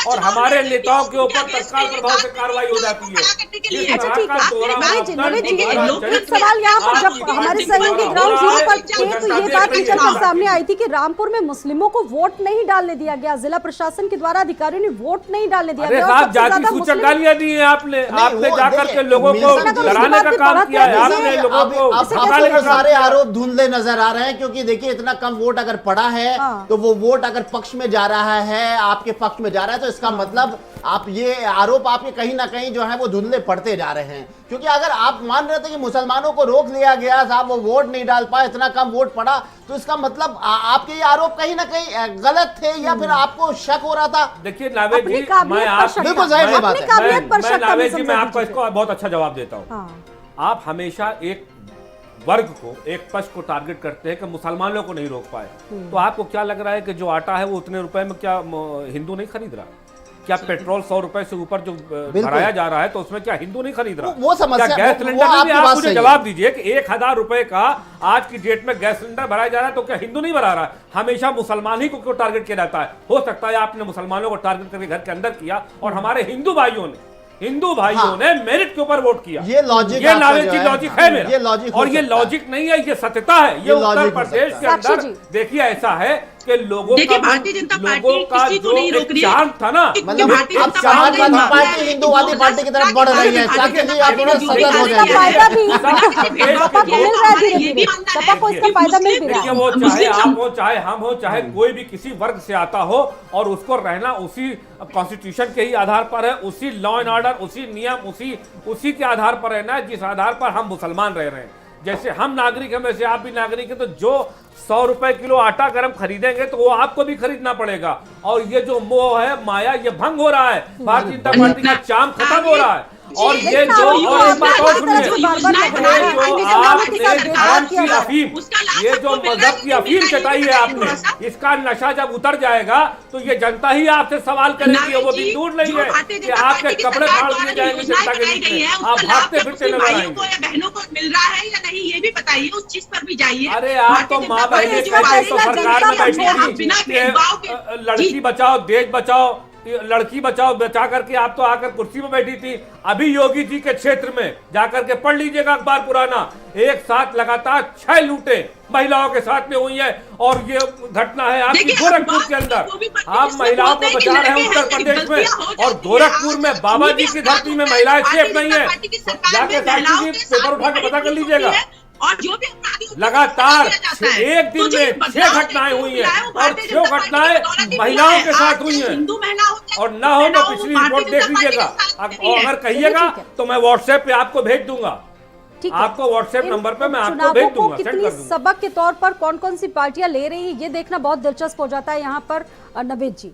और हमारे नेताओं के ऊपर तत्काल प्रभाव से कार्रवाई हो जाती है। जिस अच्छा, तरह ठीक का है। दोहरा नवेद जी, मापदंड, दोहरा एक चरित्र सवाल यहाँ पर जब आपकी हमारे पार्टी सहयोगी द्वारा ग्राउंड हो रहा जीरो है, पर थे तो जनता ये देख बात रही निकल है। कर सामने आई थी कि रामपुर में मुस्लिमों को वोट नहीं डालने दिया गया, जिला प्रशासन के द्वारा अधिकारियों ने वोट नहीं डालने दिया अरे गया। और साहब, सबसे जाति ज्यादा सूचक मुस्लिम- गालियां दी हैं आपने वो जाकर देखिए, के लोगों को मिशन की डराने का बात काम बात किया है, करते आपने हैं। लोगों को अब इसे भगाने का काम सारे किया है। आरोप धुंधले नजर आ रहे हैं, क्योंकि देखिए इतना कम वोट अगर पड़ा है हाँ। तो वो वोट अगर पक्ष में जा रहा है, आपके पक्ष में जा रहा है, तो इसका मतलब आप ये आरोप आपके कहीं ना कहीं जो है वो धुंधले पड़ते जा रहे हैं। क्योंकि अगर आप मान रहे थे कि मुसलमानों को रोक लिया गया, साहब वो वोट नहीं डाल पाए, इतना कम वोट पड़ा, तो इसका मतलब आपके ये आरोप कहीं ना कहीं गलत थे या फिर आपको शक हो रहा था? देखिए नावेद अपनी जी, काबिलियत मैं पर आप शक था। बिल्कुल जाहिर सी बात अपनी है। काबिलियत पर मैं शक था, नावेद जी, समझा मैं आपको दीजिए। इसको बहुत अच्छा जवाब देता हूँ। हाँ। आप हमेशा एक वर्ग को, एक पक्ष को टारगेट करते हैं कि मुसलमानों को नहीं रोक पाए। तो आपको क्या लग रहा है कि जो आटा है वो उतने रुपए में क्या हिंदू नहीं खरीद रहा? क्या पेट्रोल 100 रुपए से ऊपर जो भराया जा रहा है तो उसमें क्या हिंदू नहीं खरीद रहा? वो समस्या- क्या गैस वो सिलेंडर आपकी में आप बात मुझे सही है। जवाब दीजिए कि 1000 रुपए का आज की डेट में गैस सिलेंडर भराया जा रहा है तो क्या हिंदू नहीं भरा रहा है? हमेशा मुसलमान ही को क्यों टारगेट किया जाता है? हो सकता है आपने मुसलमानों को टारगेट करके घर के अंदर किया और हमारे हिंदू भाइयों ने मेरिट के ऊपर वोट किया। ये लॉजिक ये आपका नावेद जो जी है, लॉजिक है मेरा, ये लॉजिक हो और ये सकता है। लॉजिक नहीं है, ये सत्यता है। ये ये उत्तर लॉजिक हो प्रदेश सकता के है। अंदर साक्षी जी। देखिए ऐसा है कि लोगों देखिए, का भारतीय जनता पार्टी लोगों का किसी को जो नहीं रोक एक रही है। चांद था ना, मतलब भारतीय अब जनता समाजवादी पार्टी पार्टी हिंदूवादी पार्टी की तरफ बढ़ रही है। साक्षी जी, आप थोड़ा सतर्क हो इसका जाइए। फायदा भी सपा को मिल रहा है धीरे धीरे, सपा को इसका फायदा मिल भी रहा देखिए है। वो चाहे आप हो, चाहे हम हो, चाहे कोई भी किसी वर्ग से आता हो और उसको रहना उसी कॉन्स्टिट्यूशन के ही आधार पर है, उसी लॉ एंड ऑर्डर, उसी नियम, उसी के आधार पर रहना है जिस आधार पर हम मुसलमान रह रहे हैं। जैसे हम नागरिक हैं वैसे आप भी नागरिक हैं, तो जो 100 रुपए किलो आटा गरम खरीदेंगे तो वो आपको भी खरीदना पड़ेगा। और ये जो मोह है, माया, ये भंग हो रहा है। भारतीय जनता पार्टी का चाम खत्म हो रहा है। और ये जो और एक बात और सुनिए, ये जो आपने धर्म की अफीम, ये जो मजहब की अफीम चटाई है आपने, इसका नशा जब उतर जाएगा तो ये जनता ही आपसे सवाल करेगी। वो दिन दूर नहीं है कि आपके कपड़े फाड़ दिए जाएंगे जनता के बीच में, आप भागते फिरते नजर आएंगे। बहनों को मिल रहा है या नहीं ये भी बताइए, उस चीज पर भी जाइए। अरे आप तो माँ बहने कहते तो सरकार में बैठी थी, लड़की बचाओ देश बचाओ, लड़की बचाओ बचा करके आप तो आकर कुर्सी में बैठी थी। अभी योगी जी के क्षेत्र में जाकर के पढ़ लीजिएगा अखबार पुराना, एक साथ लगातार 6 लूटें महिलाओं के साथ में हुई है। और ये घटना है आपकी गोरखपुर के अंदर। आप महिलाओं को बचा रहे हैं उत्तर प्रदेश में, और गोरखपुर में बाबा जी की धरती में महिलाएं सेफ नहीं है। जाके साक्षी जी पेपर उठा के पता कर लीजिएगा। और जो भी अपराधी लगातार एक दिन में 6 घटनाएं हुई हैं और 6 घटनाएं महिलाओं के साथ हुई हैं। हिंदू महिला और ना हो तो पिछली रिपोर्ट देख लीजिएगा। और अगर कहिएगा तो मैं व्हाट्सएप पे आपको भेज दूंगा। ठीक है। आपको व्हाट्सएप इन नंबर पे मैं आपको चुनावों भेज को दूंगा, सेंड कितनी कर दूंगा। सबक के तौर पर कौन कौन सी पार्टियां ले रही है ये देखना बहुत दिलचस्प हो जाता है यहाँ पर। नवेद जी,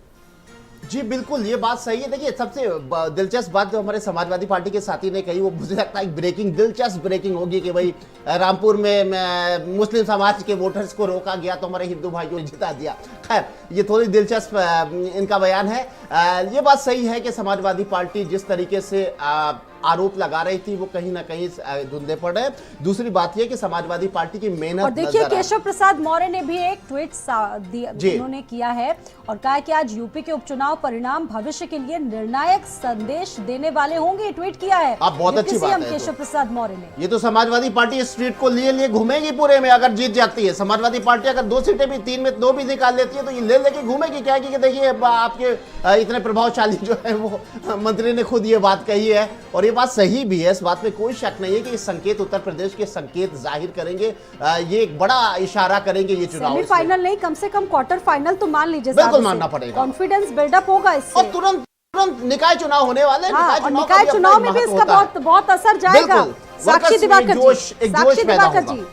जी बिल्कुल, ये बात सही है। देखिए सबसे दिलचस्प बात जो हमारे समाजवादी पार्टी के साथी ने कही, वो मुझे लगता है एक दिलचस्प ब्रेकिंग होगी कि भाई रामपुर में मुस्लिम समाज के वोटर्स को रोका गया तो हमारे हिंदू भाइयों ने जिता दिया। खैर, ये थोड़ी दिलचस्प इनका बयान है। ये बात सही है कि समाजवादी पार्टी जिस तरीके से आरोप लगा रही थी वो कहीं ना कहीं धुंधले पड़ रहे। दूसरी बात यह कि समाजवादी पार्टी की मेहनत, और देखिए केशव प्रसाद मौर्य ने भी एक ट्वीट उन्होंने किया है और कहा कि आज यूपी के उपचुनाव परिणाम भविष्य के लिए निर्णायक संदेश देने वाले होंगे। ट्वीट किया है आप, बहुत अच्छी बात है। केशव प्रसाद मौर्य ने ये तो समाजवादी पार्टी स्ट्रीट को लिए घूमेगी पूरे में अगर जीत जाती है। समाजवादी पार्टी अगर 2 सीटें भी 3 में 2 भी निकाल लेती है तो ये लेके घूमेगी क्या कि देखिए आपके इतने प्रभावशाली जो है वो मंत्री ने खुद ये बात कही है और ये बात सही भी है। इस बात में कोई शक नहीं है कि ये संकेत उत्तर प्रदेश के संकेत जाहिर करेंगे, ये एक बड़ा इशारा करेंगे ये चुनाव। सेमीफाइनल नहीं, कम से कम क्वार्टर फाइनल तो मान लीजिए, बिल्कुल मानना पड़ेगा। कॉन्फिडेंस बिल्डअप होगा इससे और तुरंत निकाय चुनाव होने वाले हैं। हाँ, निकाय चुनाव में भी इसका बहुत असर जाएगा। साक्षी दिवाकर जी,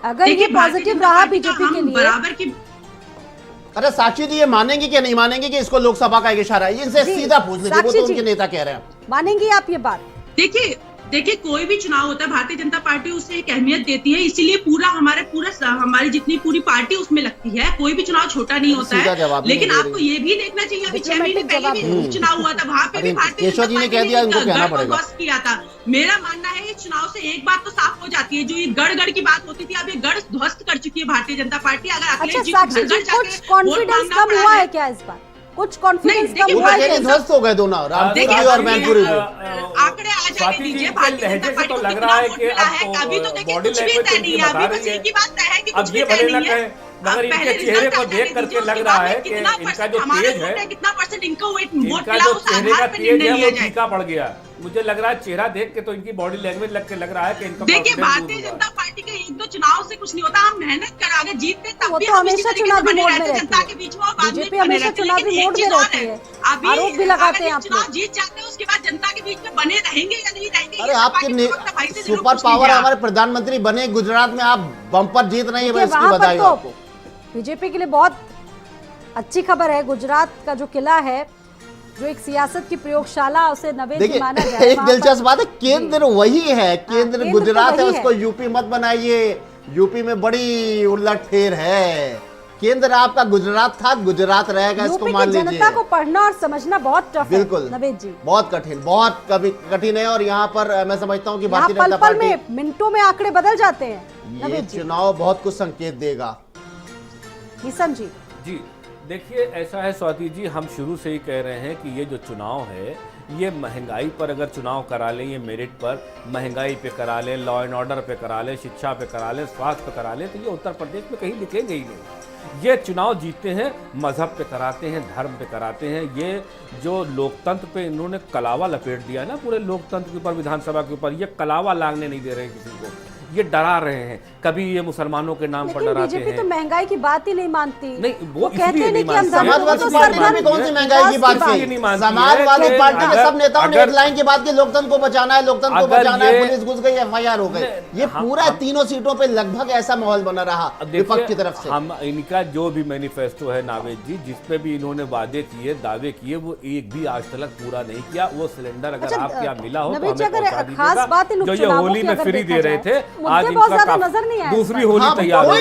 अगर ये पॉजिटिव रहा बीजेपी के लिए, बराबर की अरे साक्षी जी ये मानेंगे कि नहीं मानेंगे कि इसको लोकसभा का एक इशारा है? इनसे सीधा पूछ लीजिए, वो तो उनके नेता कह रहे हैं। मानेंगे आप ये बात? देखिए कोई भी चुनाव होता है, भारतीय जनता पार्टी उसे एक अहमियत देती है, इसीलिए हमारी जितनी पूरी पार्टी उसमें लगती है। कोई भी चुनाव छोटा नहीं होता है। लेकिन आपको ये भी देखना चाहिए, अभी 6 महीने पहले भी चुनाव हुआ था, वहां पे भी भारतीय जनता पार्टी ने ध्वस्त किया था। मेरा मानना है इस चुनाव से एक बात तो साफ हो जाती है, जो ये गढ़ की बात होती थी, अब ये गढ़ ध्वस्त कर चुकी है भारतीय जनता पार्टी। अगर अखिलेश जी कुछ कॉन्फिडेंस कम हुआ है क्या इस बार? कुछ कॉन्फिडेंस कम हुआ है? ध्वस्त हो गए दोनों, रामपुर और मैनपुरी में। आंकड़े आ जाने दीजिए, भारतीय जनता पार्टी को कितना वोट मिला है। अभी तो देखिए कुछ भी तय नहीं है, अभी बस एक ही बात तय है कि कुछ भी तय नहीं है। मगर इनके चेहरे को देख करके लग रहा है कि इनका जो तेज है, कितना परसेंट इनको वोट इनका मिला जो उस चेहरे आधार का पर तेज निर्णय है लिया वो जाए। फीका पड़ गया। मुझे लग रहा है चेहरा देख के तो इनकी बॉडी लैंग्वेज लग रहा है कि इनका देखिए confidence भारतीय लूज हुआ है। जनता पार्टी के 1-2 चुनाव से कुछ नहीं होता। हम मेहनत कर आगे जीतते तब वो भी तो हम इसी हमेशा तरीके से चुनावी बने मोड में रहते हैं, रहती जनता है। के बीच में और बाद में बीजेपी बने हमेशा रहते हैं। चुनावी लेकिन मोड एक में चीज और रहती है, है। अभी आरोप भी लगाते हैं आप चुनाव लोग। जीत जाते हैं उसके बाद जनता के बीच में बने रहेंगे या नहीं रहेंगे। अरे आपके सुपर पावर हमारे प्रधानमंत्री बने गुजरात में, आप बम्पर जीत रही है, इसकी बधाई हो आपको। बीजेपी के लिए बहुत अच्छी खबर है। गुजरात का जो किला है, जो एक सियासत की प्रयोगशाला उसे नवेद माना जाए। एक दिलचस्प बात है, केंद्र वही है, केंद्र गुजरात है, उसको यूपी मत बनाइए। यूपी में बड़ी उलटफेर है। केंद्र आपका गुजरात था, गुजरात रहेगा, इसको मान लीजिए। जनता को पढ़ना और समझना बहुत टफ है। बिल्कुल नवेद जी, बहुत कठिन है। और यहाँ पर मैं समझता हूँ कि भारतीय जनता पल-पल पार्टी में मिनटों में आंकड़े बदल जाते हैं। ये चुनाव बहुत कुछ संकेत देगा। किशन जी, देखिए ऐसा है स्वाति जी, हम शुरू से ही कह रहे हैं कि ये जो चुनाव है ये महंगाई पर अगर चुनाव करा लें, ये मेरिट पर महंगाई पे करा लें, लॉ एंड ऑर्डर पे करा लें, शिक्षा पे करा लें, स्वास्थ्य पे करा लें, तो ये उत्तर प्रदेश में कहीं दिखेंगे ही नहीं। ये चुनाव जीतते हैं मजहब पे कराते हैं, धर्म पे कराते हैं। ये जो लोकतंत्र पे इन्होंने कलावा लपेट दिया ना पूरे लोकतंत्र के ऊपर, विधानसभा के ऊपर, ये कलावा लागने नहीं दे रहे हैं किसी को। ये डरा रहे हैं, कभी ये मुसलमानों के नाम पर डराते हैं। बीजेपी तो महंगाई की बात ही नहीं मानती। नहीं, वो कहते हैं कि हम समाजवादी पार्टी ने भी कौन सी महंगाई की बात की? समाजवादी पार्टी के सब नेताओं ने एक लाइन की बात की, लोकतंत्र को बचाना है, लोकतंत्र को बचाना है। पुलिस घुस गई, FIR हो गई। ये पूरा 3 सीटों पे लगभग ऐसा माहौल बना रहा विपक्ष की तरफ से। हम इनका जो भी मैनिफेस्टो है नावेद जी, जिसपे भी इन्होंने वादे किए, दावे किए, वो एक भी आज तक पूरा नहीं किया। वो सिलेंडर अगर आपके यहाँ मिला हो तो हमें पहुंचा दीजिएगा। जो ये होली में फ्री दे रहे थे, आज इनका नजर नहीं आया। दूसरी होली तैयार हो गई।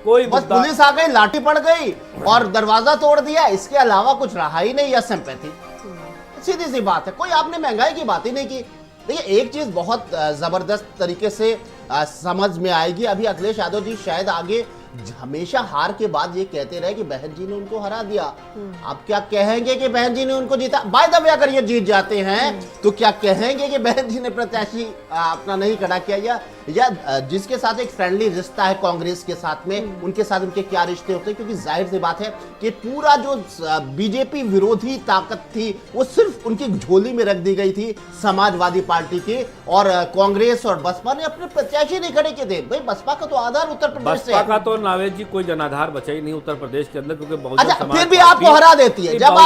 कोई बस पुलिस आ गई, लाठी पड़ गई और दरवाजा तोड़ दिया, इसके अलावा कुछ रहा ही नहीं। या सिंपैथी, सीधी सी बात है। कोई आपने महंगाई की बात ही नहीं की। देखिए एक चीज बहुत जबरदस्त तरीके से समझ में आएगी। अभी अखिलेश यादव जी शायद आगे हमेशा हार के बाद ये कहते रहे कि बहन जी ने उनको हरा दिया। आप क्या कहेंगे कि बहन जी ने उनको जीता? बाय द वे अगर ये जीत जाते हैं तो क्या कहेंगे कि बहन जी ने प्रत्याशी अपना नहीं खड़ा किया, या जिसके साथ एक फ्रेंडली रिश्ता है कांग्रेस के साथ में, उनके साथ उनके क्या रिश्ते होते हैं? क्योंकि जाहिर सी बात है कि पूरा जो बीजेपी विरोधी ताकत थी वो सिर्फ उनकी झोली में रख दी गई थी समाजवादी पार्टी की, और कांग्रेस और बसपा ने अपने प्रत्याशी नहीं खड़े किए थे। भाई बसपा का तो आधार उत्तर प्रदेश से है। तो नावेद जी कोई जनाधार बचा ही नहीं उत्तर प्रदेश के अंदर, क्योंकि अच्छा फिर भी आपको हरा देती है। जब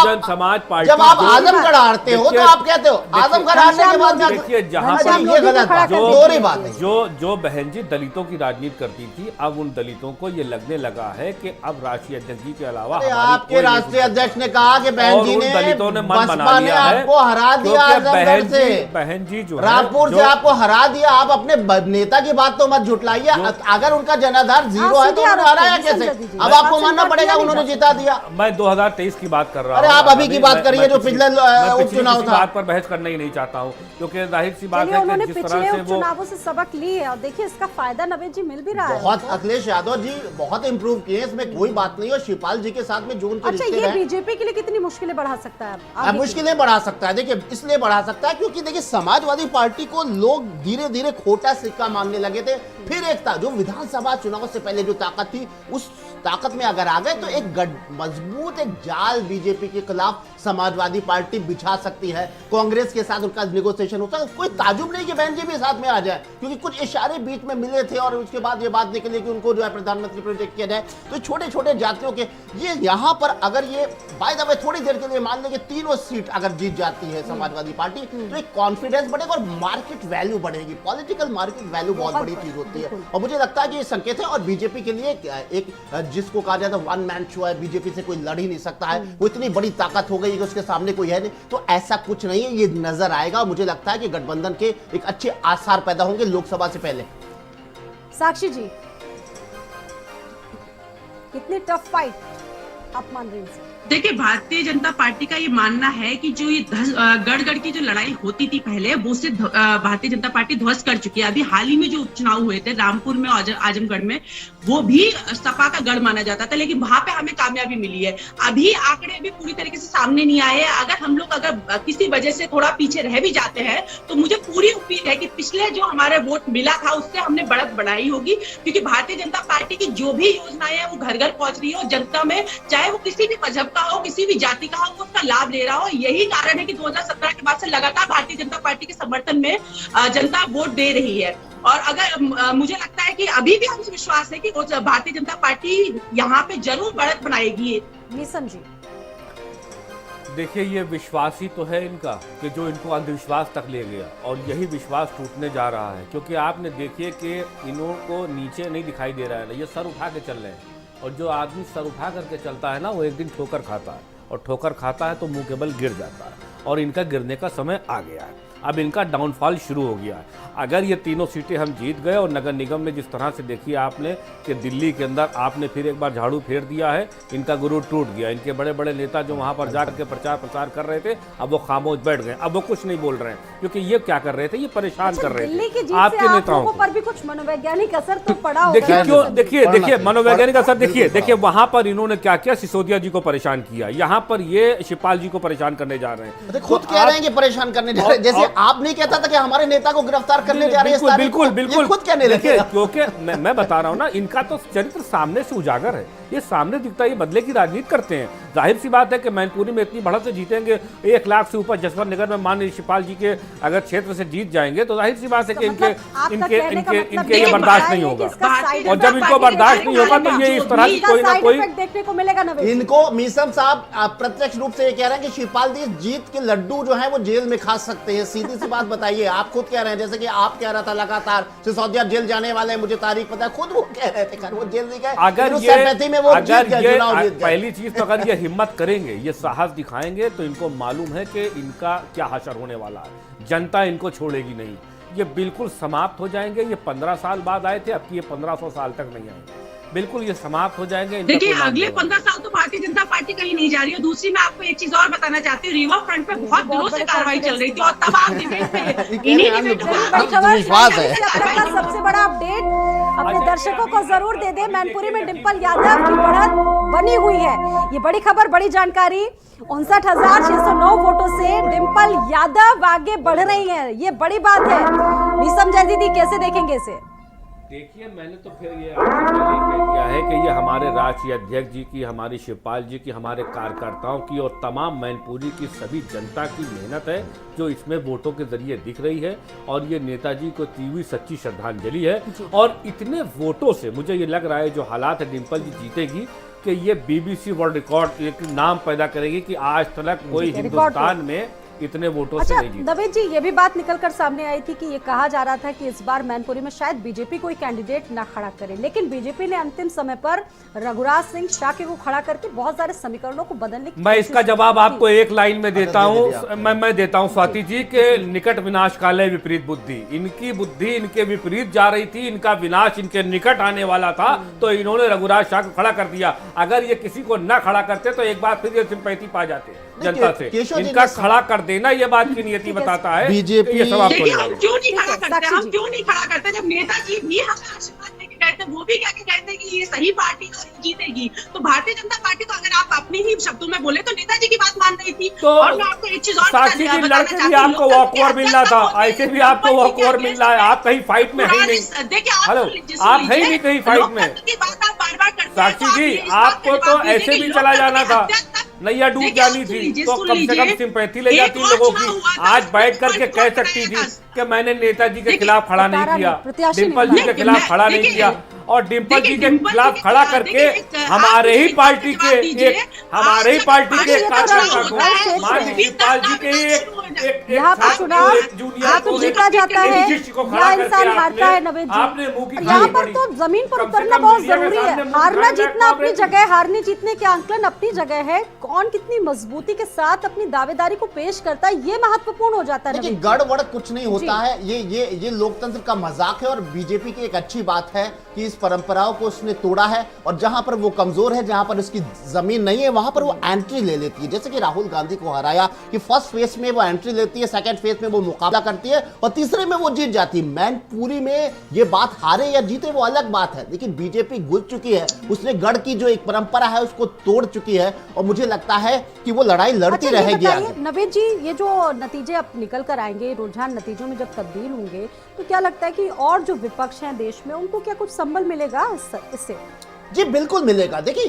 आप आजमगढ़ हारते हो तो आप कहते हो आजमगढ़ हारने के बाद देखिए जहां ये गलत बात है, दोहरी बात है। जो बहन जी दलितों की राजनीति करती थी, अब उन दलितों को ये लगने लगा है कि अब राष्ट्रीय अध्यक्ष जी के अलावा अरे हमारी आपके कोई नहीं राष्ट्रीय सुन सकता। अध्यक्ष ने कहा कि बहन और जी उन ने दलितों ने मन बसपा बना ने लिया है, आपको हरा दिया क्योंकि आजमगढ़ से, बहन जी जो है, रामपुर से जो- आपको हरा दिया। आप अपने नेता की बात तो मत झुटलाइए। अगर उनका जनाधार 0 है तो सीधे उन्होंने आरोप हराया कीजिए, कैसे? संजय जी। अब आपको मैं मानना आपसे पड़ेगा बात उन्होंने नहीं जिता दिया। मैं 2023 की बात कर रहा अरे हूं। आप अभी की बात करिए जो पिछले उपचुनाव किसी था। बात पर बहस करना ही नहीं चाहता हूं, क्योंकि जाहिर सी बात चलिए, है उन्होंने कि जिस पिछले तरह से वो उपचुनावों से सबक ली है और देखिए इसका फायदा नवेद जी मिल भी रहा है बहुत उनको। अखिलेश यादव जी बहुत इंप्रूव किए हैं, इसमें कोई बात नहीं है। शिवपाल जी के साथ में जो उनके अच्छा, रिश्ते ये रहे, बीजेपी के लिए कितनी मुश्किलें बढ़ा सकता है अब आगे मुश्किलें बढ़ा सकता है। देखिए इसलिए बढ़ा सकता है क्योंकि देखिए समाजवादी पार्टी को लोग धीरे धीरे खोटा सिक्का मानने लगे थे। फिर एक था जो विधानसभा चुनाव से पहले जो ताकत थी, उस ताकत में अगर आ गए तो एक मजबूत एक जाल बीजेपी के खिलाफ समाजवादी पार्टी बिछा सकती है। कांग्रेस के साथ उनका नेगोशिएशन होता है। कोई ताजुब नहीं कि बहन जी भी साथ में आ जाए, क्योंकि कुछ इशारे बीच में मिले थे और उसके बाद ये बात निकली कि उनको जो है प्रधानमंत्री प्रोजेक्ट किया जाए। तो छोटे छोटे जातियों के ये यहाँ पर अगर ये बाय द वे थोड़ी देर के लिए मान लें कि तीनों सीट अगर जीत जाती है समाजवादी पार्टी, तो एक कॉन्फिडेंस बढ़ेगा और मार्केट वैल्यू बढ़ेगी। पॉलिटिकल मार्केट वैल्यू बहुत बड़ी चीज होती है और मुझे लगता है कि ये संकेत है। और बीजेपी के लिए एक जिसको कहा जाता है वन मैन शो है, बीजेपी से कोई लड़ ही नहीं सकता है, वो इतनी बड़ी ताकत हो गई कि उसके सामने कोई है नहीं। तो ऐसा कुछ नहीं है, ये नजर आएगा। मुझे लगता है कि गठबंधन के एक अच्छे आसार पैदा होंगे लोकसभा से पहले। साक्षी जी, कितनी टफ फाइट आप मान रही हैं? देखिए, भारतीय जनता पार्टी का ये मानना है कि जो ये गढ़ की जो लड़ाई होती थी पहले, वो से भारतीय जनता पार्टी ध्वस्त कर चुकी है। अभी हाल ही में जो उपचुनाव हुए थे रामपुर में और आजमगढ़ में, वो भी सपा का गढ़ माना जाता था, लेकिन वहां पे हमें कामयाबी मिली है। अभी आंकड़े भी पूरी तरीके से सामने नहीं आए। अगर हम लोग अगर किसी वजह से थोड़ा पीछे रह भी जाते हैं तो मुझे पूरी उम्मीद है कि पिछले जो हमारे वोट मिला था उससे हमने बढ़त बढ़ाई होगी, क्योंकि भारतीय जनता पार्टी की जो भी योजनाएं हैं वो घर घर पहुंच रही है और जनता में, चाहे वो किसी भी मजहब का हो, किसी भी जाति का हो, वो उसका लाभ ले रहा हो। यही कारण है कि 2017 के बाद से लगातार भारतीय जनता पार्टी के समर्थन में जनता वोट दे रही है। और अगर मुझे लगता है कि अभी भी हमें विश्वास है कि भारतीय जनता पार्टी यहाँ पे जरूर बढ़त बनाएगी। निशम जी, देखिए, ये विश्वास ही तो है इनका कि जो इनको अंधविश्वास तक ले गया, और यही विश्वास टूटने जा रहा है। क्योंकि आपने देखिए कि इन्हों को नीचे नहीं दिखाई दे रहा है ना, ये सर उठा के चल रहे हैं। और जो आदमी सर उठा करके चलता है ना, वो एक दिन ठोकर खाता है, और ठोकर खाता है तो मुंह के बल गिर जाता है। और इनका गिरने का समय आ गया है, अब इनका डाउनफॉल शुरू हो गया है। अगर ये तीनों सीटें हम जीत गए, और नगर निगम में जिस तरह से देखिए आपने कि दिल्ली के अंदर आपने फिर एक बार झाड़ू फेर दिया है, इनका गुरूर टूट गया। इनके बड़े बड़े नेता जो वहां पर जाकर के प्रचार प्रसार कर रहे थे, अब वो खामोश बैठ गए, अब वो कुछ नहीं बोल रहे हैं, क्योंकि ये क्या कर रहे थे, ये परेशान कर रहे दिल्ली की थे जीत आपके से आप नेताओं लोगों को। पर भी कुछ मनोवैज्ञानिक असर तो पड़ा होगा। देखिए क्यों, देखिए पढ़ना देखिए चाहिए, मनोवैज्ञानिक असर देखिए बिल्कुल देखिए वहां पर इन्होंने क्या किया, सिसोदिया जी को परेशान किया, यहाँ पर ये शिवपाल जी को परेशान करने जा रहे हैं। खुद तो कह आप- रहे हैं कि परेशान करने जा रहे हैं। जैसे आप नहीं कहता था कि हमारे नेता को गिरफ्तार करने जा रहे हैं इस तारीख को, बिल्कुल बिल्कुल ये खुद कहने लगे। देखिए, क्योंकि मैं बता रहा हूं ना, इनका तो चरित्र सामने से उजागर है, ये सामने दिखता है, ये बदले की राजनीति करते हैं। जाहिर सी बात है कि मैनपुरी में इतनी बढ़त से जीतेंगे, 1 लाख से ऊपर जसवंत नगर में माननीय शिवपाल जी के अगर क्षेत्र से जीत जाएंगे तो जाहिर सी बात है कि इनके ये बर्दाश्त नहीं होगा। और जब इनको बर्दाश्त नहीं होगा तो ये इस तरह की कोई ना कोई देखने को मिलेगा नवेद। इनको मीसम साहब प्रत्यक्ष रूप से ये कह रहे हैं कि शिवपाल जी जीत के लड्डू जो है वो जेल में खा सकते हैं। सीधी सी बात बताइए, आप खुद कह रहे हैं, जैसे कि आप कह रहा था लगातार सिसोदिया जेल जाने वाले हैं, मुझे तारीख पता है, खुद वो कह रहे थे, वो जेल नहीं गए। अगर ये पहली चीज तो अगर ये हिम्मत करेंगे, ये साहस दिखाएंगे, तो इनको मालूम है कि इनका क्या हशर होने वाला है। जनता इनको छोड़ेगी नहीं, ये बिल्कुल समाप्त हो जाएंगे। ये 15 साल बाद आए थे, अब की ये 1500 साल तक नहीं आएंगे, बिल्कुल ये समाप्त हो जाएंगे। देखिए, अगले 15 साल तो भारतीय जनता पार्टी कहीं नहीं जा रही है। दूसरी मैं आपको एक चीज और बताना चाहती हूँ, रिवर फ्रंट पे बहुत दिनों से कार्रवाई चल रही थी और तब आप डिबेट पे इन्हीं डिबेट विश्वास है। सबसे बड़ा अपडेट अपने दर्शकों को जरूर दे दे। मैनपुरी में डिंपल यादव की बढ़त बनी हुई है, ये बड़ी खबर, बड़ी जानकारी। 59,609 वोटों से डिंपल यादव आगे बढ़ रही हैं, ये बड़ी बात है। निशम जय दीदी, कैसे देखेंगे इसे? देखिए, मैंने तो फिर ये आपसे पहले कह दिया है कि ये हमारे राष्ट्रीय अध्यक्ष जी की, हमारी शिवपाल जी की, हमारे कार्यकर्ताओं की और तमाम मैनपुरी की सभी जनता की मेहनत है जो इसमें वोटों के जरिए दिख रही है। और ये नेताजी को दी हुई सच्ची श्रद्धांजलि है। और इतने वोटों से मुझे ये लग रहा है, जो हालात है, डिंपल जी जीतेगी कि ये BBC वर्ल्ड रिकॉर्ड एक नाम पैदा करेगी कि आज तक कोई हिंदुस्तान में इतने वोटों से अच्छा नहीं जीता। नवेद जी, ये भी बात निकलकर सामने आई थी कि ये कहा जा रहा था कि इस बार मैनपुरी में शायद बीजेपी कोई कैंडिडेट ना खड़ा करे, लेकिन बीजेपी ने अंतिम समय पर रघुराज सिंह शाक्य को खड़ा करके बहुत सारे समीकरणों को बदलने की मैं इसका जवाब आपको एक लाइन में देता हूँ, अगर मैं देता हूँ स्वाति जी के निकट विनाश काले विपरीत बुद्धि। इनकी बुद्धि इनके विपरीत जा रही थी, इनका विनाश इनके निकट आने वाला था, तो इन्होंने रघुराज शाह को खड़ा कर दिया। अगर ये किसी को न खड़ा करते तो एक बार फिर ये सिंपैथी पा जाते जनता से। इनका खड़ा कर देना ये बात की नियति बताता है। बीजेपी ये सब आपको देखिए, नहीं हम मालूम। क्यों नहीं खड़ा करते, साक्षी हम जी। क्यों नहीं खड़ा करते जब नेताजी भी हमें आशीर्वाद देके कहते, वो भी क्या कहते कि ये सही पार्टी है और ये जीतेगी। तो भारतीय जनता पार्टी तो अगर आप अपने ही शब्दों में बोले तो नेताजी की बात मान रही थी। तो और मैं आपको एक चीज और साक्षी जी, लड़के भी आपको वॉकओवर मिलना था, ऐसे भी आपको वॉकओवर मिल रहा है। आप कहीं फाइट में है ही नहीं। देखिए, हेलो, आप है ही नहीं कहीं फाइट में। साक्षी जी, आपको तो ऐसे भी चला जाना था, नैया डूब जानी थी, तो कम से कम सिंपैथी ले जाती लोगों की। आज बैठ करके कह सकती थी कि मैंने नेताजी के खिलाफ खड़ा नहीं किया, डिम्पल जी के खिलाफ खड़ा नहीं किया, और डिम्पल जी के खिलाफ खड़ा करके हमारे ही पार्टी के कार्यकर्ता को, माननीय शिवपाल जी के एक यहाँ पर चुनाव या तो जीता जाता है या इंसान हारता है। नवेद आपने जी, मुंह की यहाँ खाई पर पड़ी। तो जमीन पर कम से उतरना कम बहुत मीडिया के जरूरी है। सामने मुंह हारना उठाकर जीतना अपनी कांग्रेस- जगह, हारने जीतने के आंकलन अपनी जगह है। कौन कितनी मजबूती के साथ अपनी दावेदारी को पेश करता है, ये महत्वपूर्ण हो जाता है। देखिए, नवेद गड़बड़ कुछ नहीं होता है। ये लोकतंत्र का मजाक है, और बीजेपी की एक अच्छी बात है कि इस परंपराओं को उसने तोड़ा है, और जहां पर वो कमजोर है, जहां पर उसकी जमीन नहीं है, वहां पर वो एंट्री ले लेती है। जैसे कि राहुल गांधी को हराया कि फर्स्ट फेज में वो एंट्री लेती है, सेकंड फेज में वो मुकाबला करती है, और तीसरे में वो जीत जाती है। मैनपुरी में ये बात हारे या जीते वो अलग बात है, लेकिन बीजेपी घुस चुकी है। उसने गढ़ की जो एक परंपरा है उसको तोड़ चुकी है, और मुझे लगता है कि वो लड़ाई लड़ती अच्छा, ये रहेगी बताइए आगे। नवेद जी, ये जो नतीजे अब निकल कर आएंगे, रुझान नतीजों में जब तब्दील होंगे, तो क्या लगता है कि और जो विपक्ष हैं देश में, उनको क्या कुछ संबल मिलेगा इससे? जी बिल्कुल मिलेगा। देखिए,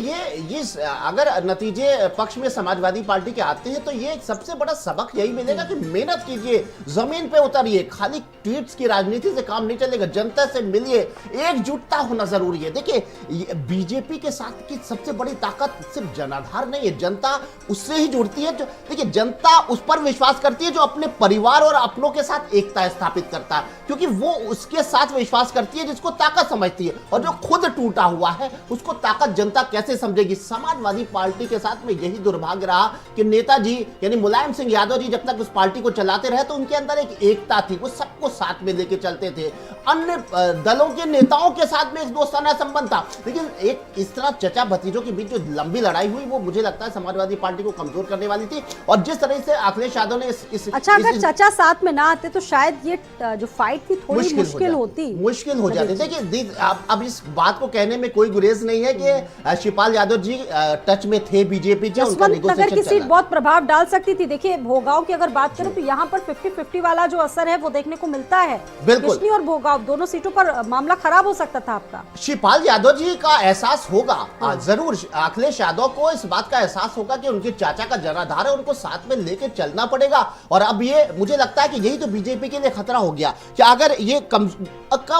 ये अगर नतीजे पक्ष में समाजवादी पार्टी के आते हैं तो ये एक सबसे बड़ा सबक यही मिलेगा कि मेहनत कीजिए, जमीन पे उतरिए। खाली ट्वीट्स की राजनीति से काम नहीं चलेगा, जनता से मिलिए, एकजुटता होना जरूरी है। देखिए, बीजेपी के साथ की सबसे बड़ी ताकत सिर्फ जनाधार नहीं है, जनता उससे ही जुड़ती है। जो देखिए, जनता उस पर विश्वास करती है जो अपने परिवार और अपनों के साथ एकता स्थापित करता है, क्योंकि वो उसके साथ विश्वास करती है जिसको ताकत समझती है, और जो खुद टूटा हुआ है उसको ताकत जनता कैसे समझेगी। समाजवादी पार्टी के साथ में यही दुर्भाग्य रहा कि नेताजी यानी मुलायम सिंह यादव जी जब तक उस पार्टी को चलाते रहे तो उनके अंदर एक एकता थी, वो सबको साथ में लेके चलते थे। अन्य दलों के नेताओं के साथ में एक दोस्ताना संबंध था, लेकिन एक इस तरह चचा भतीजों के बीच जो लंबी लड़ाई हुई, वो मुझे लगता है समाजवादी पार्टी को कमजोर करने वाली थी। और जिस तरह से अखिलेश यादव ने अच्छा, अगर चचा साथ में ना आते तो शायद ये जो फाइट थी थोड़ी मुश्किल हो जाती। देखिए, अब इस बात को कहने में कोई गुरेज नहीं है कि शिवपाल यादव जी टच में थे बीजेपी के, उनका नगर की सीट बहुत प्रभाव डाल सकती थी। देखिए, भोगांव की अगर बात करें तो यहाँ पर 50-50 वाला जो असर है वो देखने को मिलता है। बिल्कुल, कृष्णी और भोगांव दोनों सीटों पर मामला खराब हो सकता था आपका। शिवपाल यादव जी का एहसास होगा जरूर, अखिलेश यादव को इस बात का एहसास होगा कि उनके चाचा का जनाधार है, उनको साथ में लेके चलना पड़ेगा। और अब ये मुझे लगता है कि यही तो बीजेपी के लिए खतरा हो गया कि अगर ये कम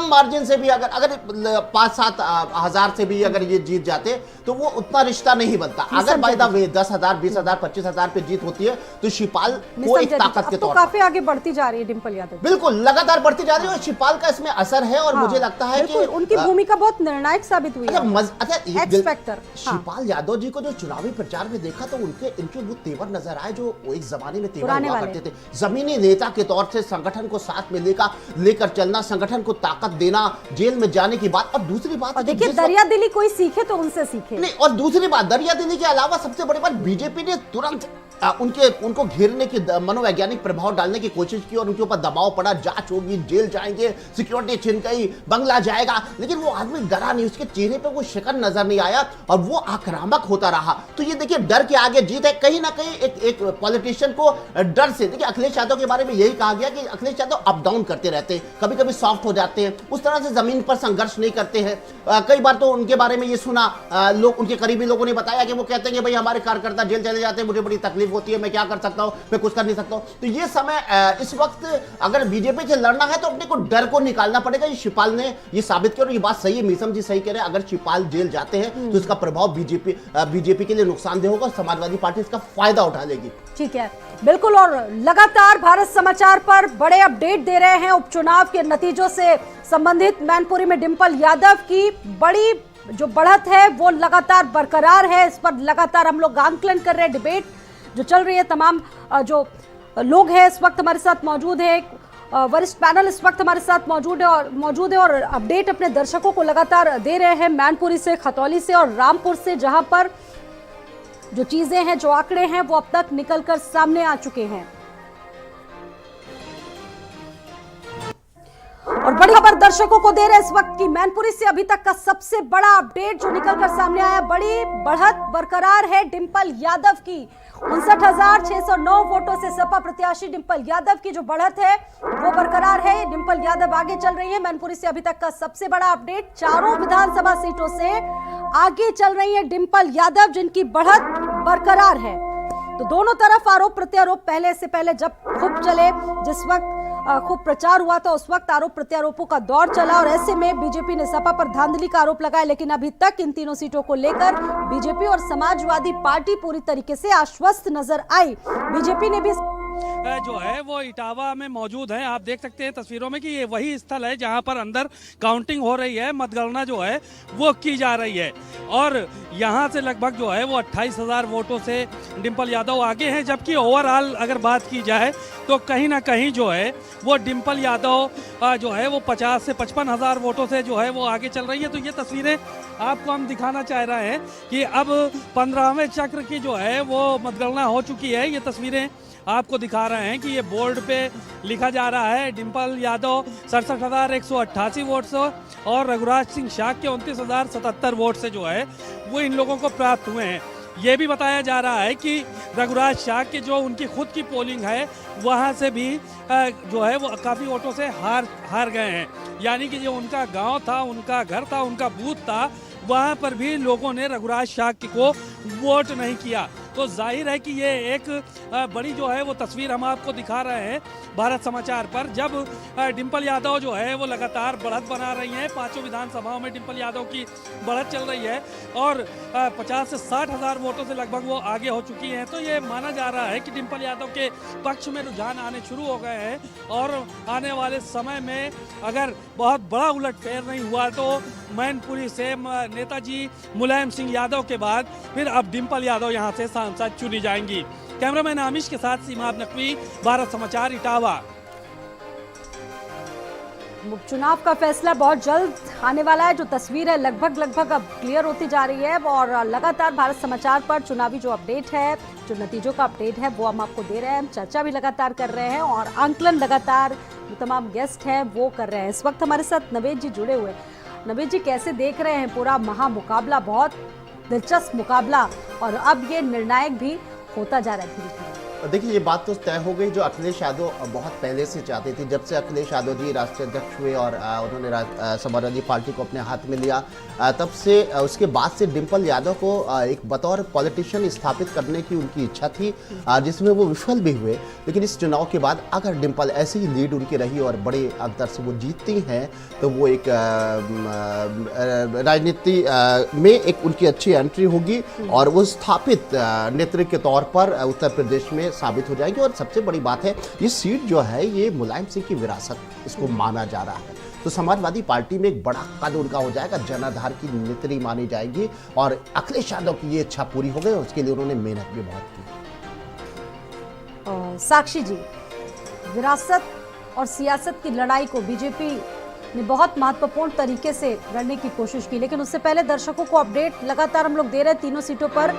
मार्जिन से भी अगर 5-7 हजार से भी अगर ये जीत जाते तो वो उतना रिश्ता नहीं बनता। अगर बाय द वे 10,000, 20,000, 25,000 पे जीत होती है तो शिवपाल को एक ताकत के तौर पर काफी आगे बढ़ती जा रही है डिम्पल यादव। बिल्कुल लगातार बढ़ती जा रही है, और शिवपाल का इसमें असर है। और मुझे लगता है कि उनकी भूमिका बहुत निर्णायक साबित हुई है। शिवपाल यादव जी को जो चुनावी प्रचार में देखा तो इनके वो तेवर नजर आए जो एक जमाने में तेवर हुआ करते थे। जमीनी नेता के तौर से संगठन को साथ में लेकर चलना, संगठन को ताकत देना, जेल में जाने की बात। और दूसरी बात देखिए, दरिया दिली कोई सीखे तो उनसे सीखे नहीं। और दूसरी बात, दरिया दिली के अलावा सबसे बड़ी बात, बीजेपी ने तुरंत उनको घेरने की मनोवैज्ञानिक प्रभाव डालने की कोशिश की, और उनके ऊपर दबाव पड़ा, जांच होगी, जेल जाएंगे, सिक्योरिटी छिन गई, बंगला जाएगा, लेकिन वो आदमी डरा नहीं, उसके चेहरे पे वो शिकन नजर नहीं आया, और वो आक्रामक होता रहा। तो ये देखिए, डर के आगे जीत है। कहीं ना कहीं एक पॉलिटिशियन को डर से, देखिए अखिलेश यादव के बारे में यही कहा गया कि अखिलेश यादव अप डाउन करते रहते हैं, कभी कभी सॉफ्ट हो जाते हैं, उस तरह से जमीन पर संघर्ष नहीं करते हैं। कई बार तो उनके बारे में ये सुना, लोग, उनके करीबी लोगों ने बताया कि वो कहते हैं कि भाई हमारे कार्यकर्ता जेल चले जाते हैं, मुझे बड़ी तकलीफ होती है, मैं क्या कर सकता हूं, मैं कुछ कर नहीं सकता हूं। तो ये समय इस वक्त अगर बीजेपी से लड़ना है तो अपने को डर को निकालना पड़ेगा। ये शिवपाल ने ये साबित किया और ये बात सही है, मीसम जी सही कह रहे हैं। अगर शिवपाल जेल जाते हैं तो इसका प्रभाव बीजेपी के लिए नुकसानदेह होगा और समाजवादी पार्टी इसका फायदा उठा लेगी। ठीक है, बिल्कुल। और लगातार भारत समाचार पर बड़े अपडेट दे रहे हैं उपचुनाव के नतीजों से संबंधित। मैनपुरी में डिंपल यादव की बड़ी जो बढ़त है वो लगातार बरकरार है। इस पर लगातार हम लोग आंकलन कर रहे हैं, डिबेट जो चल रही है। तमाम जो लोग हैं इस वक्त हमारे साथ मौजूद है, वरिष्ठ पैनल इस वक्त हमारे साथ मौजूद है और अपडेट अपने दर्शकों को लगातार दे रहे हैं मैनपुरी से, खतौली से और रामपुर से, जहां पर जो चीजें हैं, जो आंकड़े हैं वो अब तक निकलकर सामने आ चुके हैं। और बड़ी खबर दर्शकों को दे रहे हैं इस वक्त की मैनपुरी से अभी तक का सबसे बड़ा अपडेट जो निकलकर सामने आया। बड़ी बढ़त बरकरार है डिंपल यादव की। 59,609 वोटों से सपा प्रत्याशी डिंपल यादव की जो बढ़त है वो बरकरार है। डिंपल यादव आगे चल रही है। मैनपुरी से अभी तक का सबसे बड़ा अपडेट, चारों विधानसभा सीटों से आगे चल रही है डिंपल यादव, जिनकी बढ़त बरकरार है। तो दोनों तरफ आरोप प्रत्यारोप पहले से पहले जब खूब चले, जिस वक्त खूब प्रचार हुआ था उस वक्त आरोप प्रत्यारोपों का दौर चला और ऐसे में बीजेपी ने सपा पर धांधली का आरोप लगाया। लेकिन अभी तक इन तीनों सीटों को लेकर बीजेपी और समाजवादी पार्टी पूरी तरीके से आश्वस्त नजर आई। बीजेपी ने भी जो है वो इटावा में मौजूद है। आप देख सकते हैं तस्वीरों में कि ये वही स्थल है जहां पर अंदर काउंटिंग हो रही है, मतगणना जो है वो की जा रही है और यहां से लगभग जो है वो 28,000 वोटों से डिंपल यादव आगे हैं। जबकि ओवरऑल अगर बात की जाए तो कहीं ना कहीं जो है वो डिंपल यादव जो है वो 50 से 55,000 वोटों से जो है वो आगे चल रही है। तो ये तस्वीरें आपको हम दिखाना चाह रहे हैं कि अब 15वें चक्र की जो है वो मतगणना हो चुकी है। ये तस्वीरें आपको दिखा रहे हैं कि ये बोर्ड पे लिखा जा रहा है डिंपल यादव 67,188 वोट से और रघुराज सिंह शाक के 29,077 वोट से जो है वो इन लोगों को प्राप्त हुए हैं। ये भी बताया जा रहा है कि रघुराज शाह के जो उनकी खुद की पोलिंग है वहाँ से भी जो है वो काफ़ी वोटों से हार गए हैं। यानी कि जो उनका गांव था, उनका घर था, उनका बूथ था, वहाँ पर भी लोगों ने रघुराज शाह को वोट नहीं किया। तो जाहिर है कि ये एक बड़ी जो है वो तस्वीर हम आपको दिखा रहे हैं भारत समाचार पर, जब डिंपल यादव जो है वो लगातार बढ़त बना रही हैं। पांचों विधानसभाओं में डिंपल यादव की बढ़त चल रही है और 50 से 60,000 वोटों से लगभग वो आगे हो चुकी हैं। तो ये माना जा रहा है कि डिंपल यादव के पक्ष में रुझान आने शुरू हो गए हैं और आने वाले समय में अगर बहुत बड़ा उलटफेर नहीं हुआ तो मैनपुरी से नेताजी मुलायम सिंह यादव के बाद फिर अब डिंपल यादव यहाँ से सांसद चुनी जाएंगी। कैमरामैन आमिश के साथ सीमाब नकवी, भारत समाचार, इटावा। उपचुनाव का फैसला बहुत जल्द आने वाला है। जो तस्वीर है लगभग अब क्लियर होती जा रही है और लगातार भारत समाचार पर चुनावी जो अपडेट है, जो नतीजों का अपडेट है वो हम आपको दे रहे हैं। हम चर्चा भी लगातार कर रहे हैं और आंकलन लगातार जो तमाम गेस्ट हैं वो कर रहे हैं। इस वक्त हमारे साथ नवेद जी जुड़े हुए हैं। नवेद जी, कैसे देख रहे हैं पूरा महामुकाबला? बहुत दिलचस्प मुकाबला और अब ये निर्णायक भी होता जा रहा है धीरे धीरे। देखिए, ये बात तो तय हो गई जो अखिलेश यादव बहुत पहले से चाहते थे। जब से अखिलेश यादव जी राष्ट्रीय अध्यक्ष हुए और उन्होंने समाजवादी पार्टी को अपने हाथ में लिया, तब से उसके बाद से डिंपल यादव को एक बतौर पॉलिटिशियन स्थापित करने की उनकी इच्छा थी, जिसमें वो विफल भी हुए। लेकिन इस चुनाव के बाद अगर डिंपल ऐसी ही लीड उनकी रही और बड़े अंतर से वो जीतती हैं तो वो एक राजनीति में एक उनकी अच्छी एंट्री होगी और वो स्थापित नेतृत्व के तौर पर उत्तर प्रदेश में साबित हो जाएगी। और सबसे बड़ी बात है, ये सीट जो है ये मुलायम सिंह की विरासत इसको माना जा रहा है। तो समाजवादी पार्टी में एक बड़ा कद उनका हो जाएगा, जनाधार की नेत्री मानी जाएगी और अखिलेश यादव की ये इच्छा पूरी हो गई और उसके लिए उन्होंने मेहनत भी बहुत की। साक्षी जी, विरासत और सियासत की लड़ाई को बीजेपी ने बहुत महत्वपूर्ण तरीके से लड़ने की कोशिश की, लेकिन उससे पहले दर्शकों को अपडेट लगातार हम लोग दे रहे हैं तीनों सीटों पर।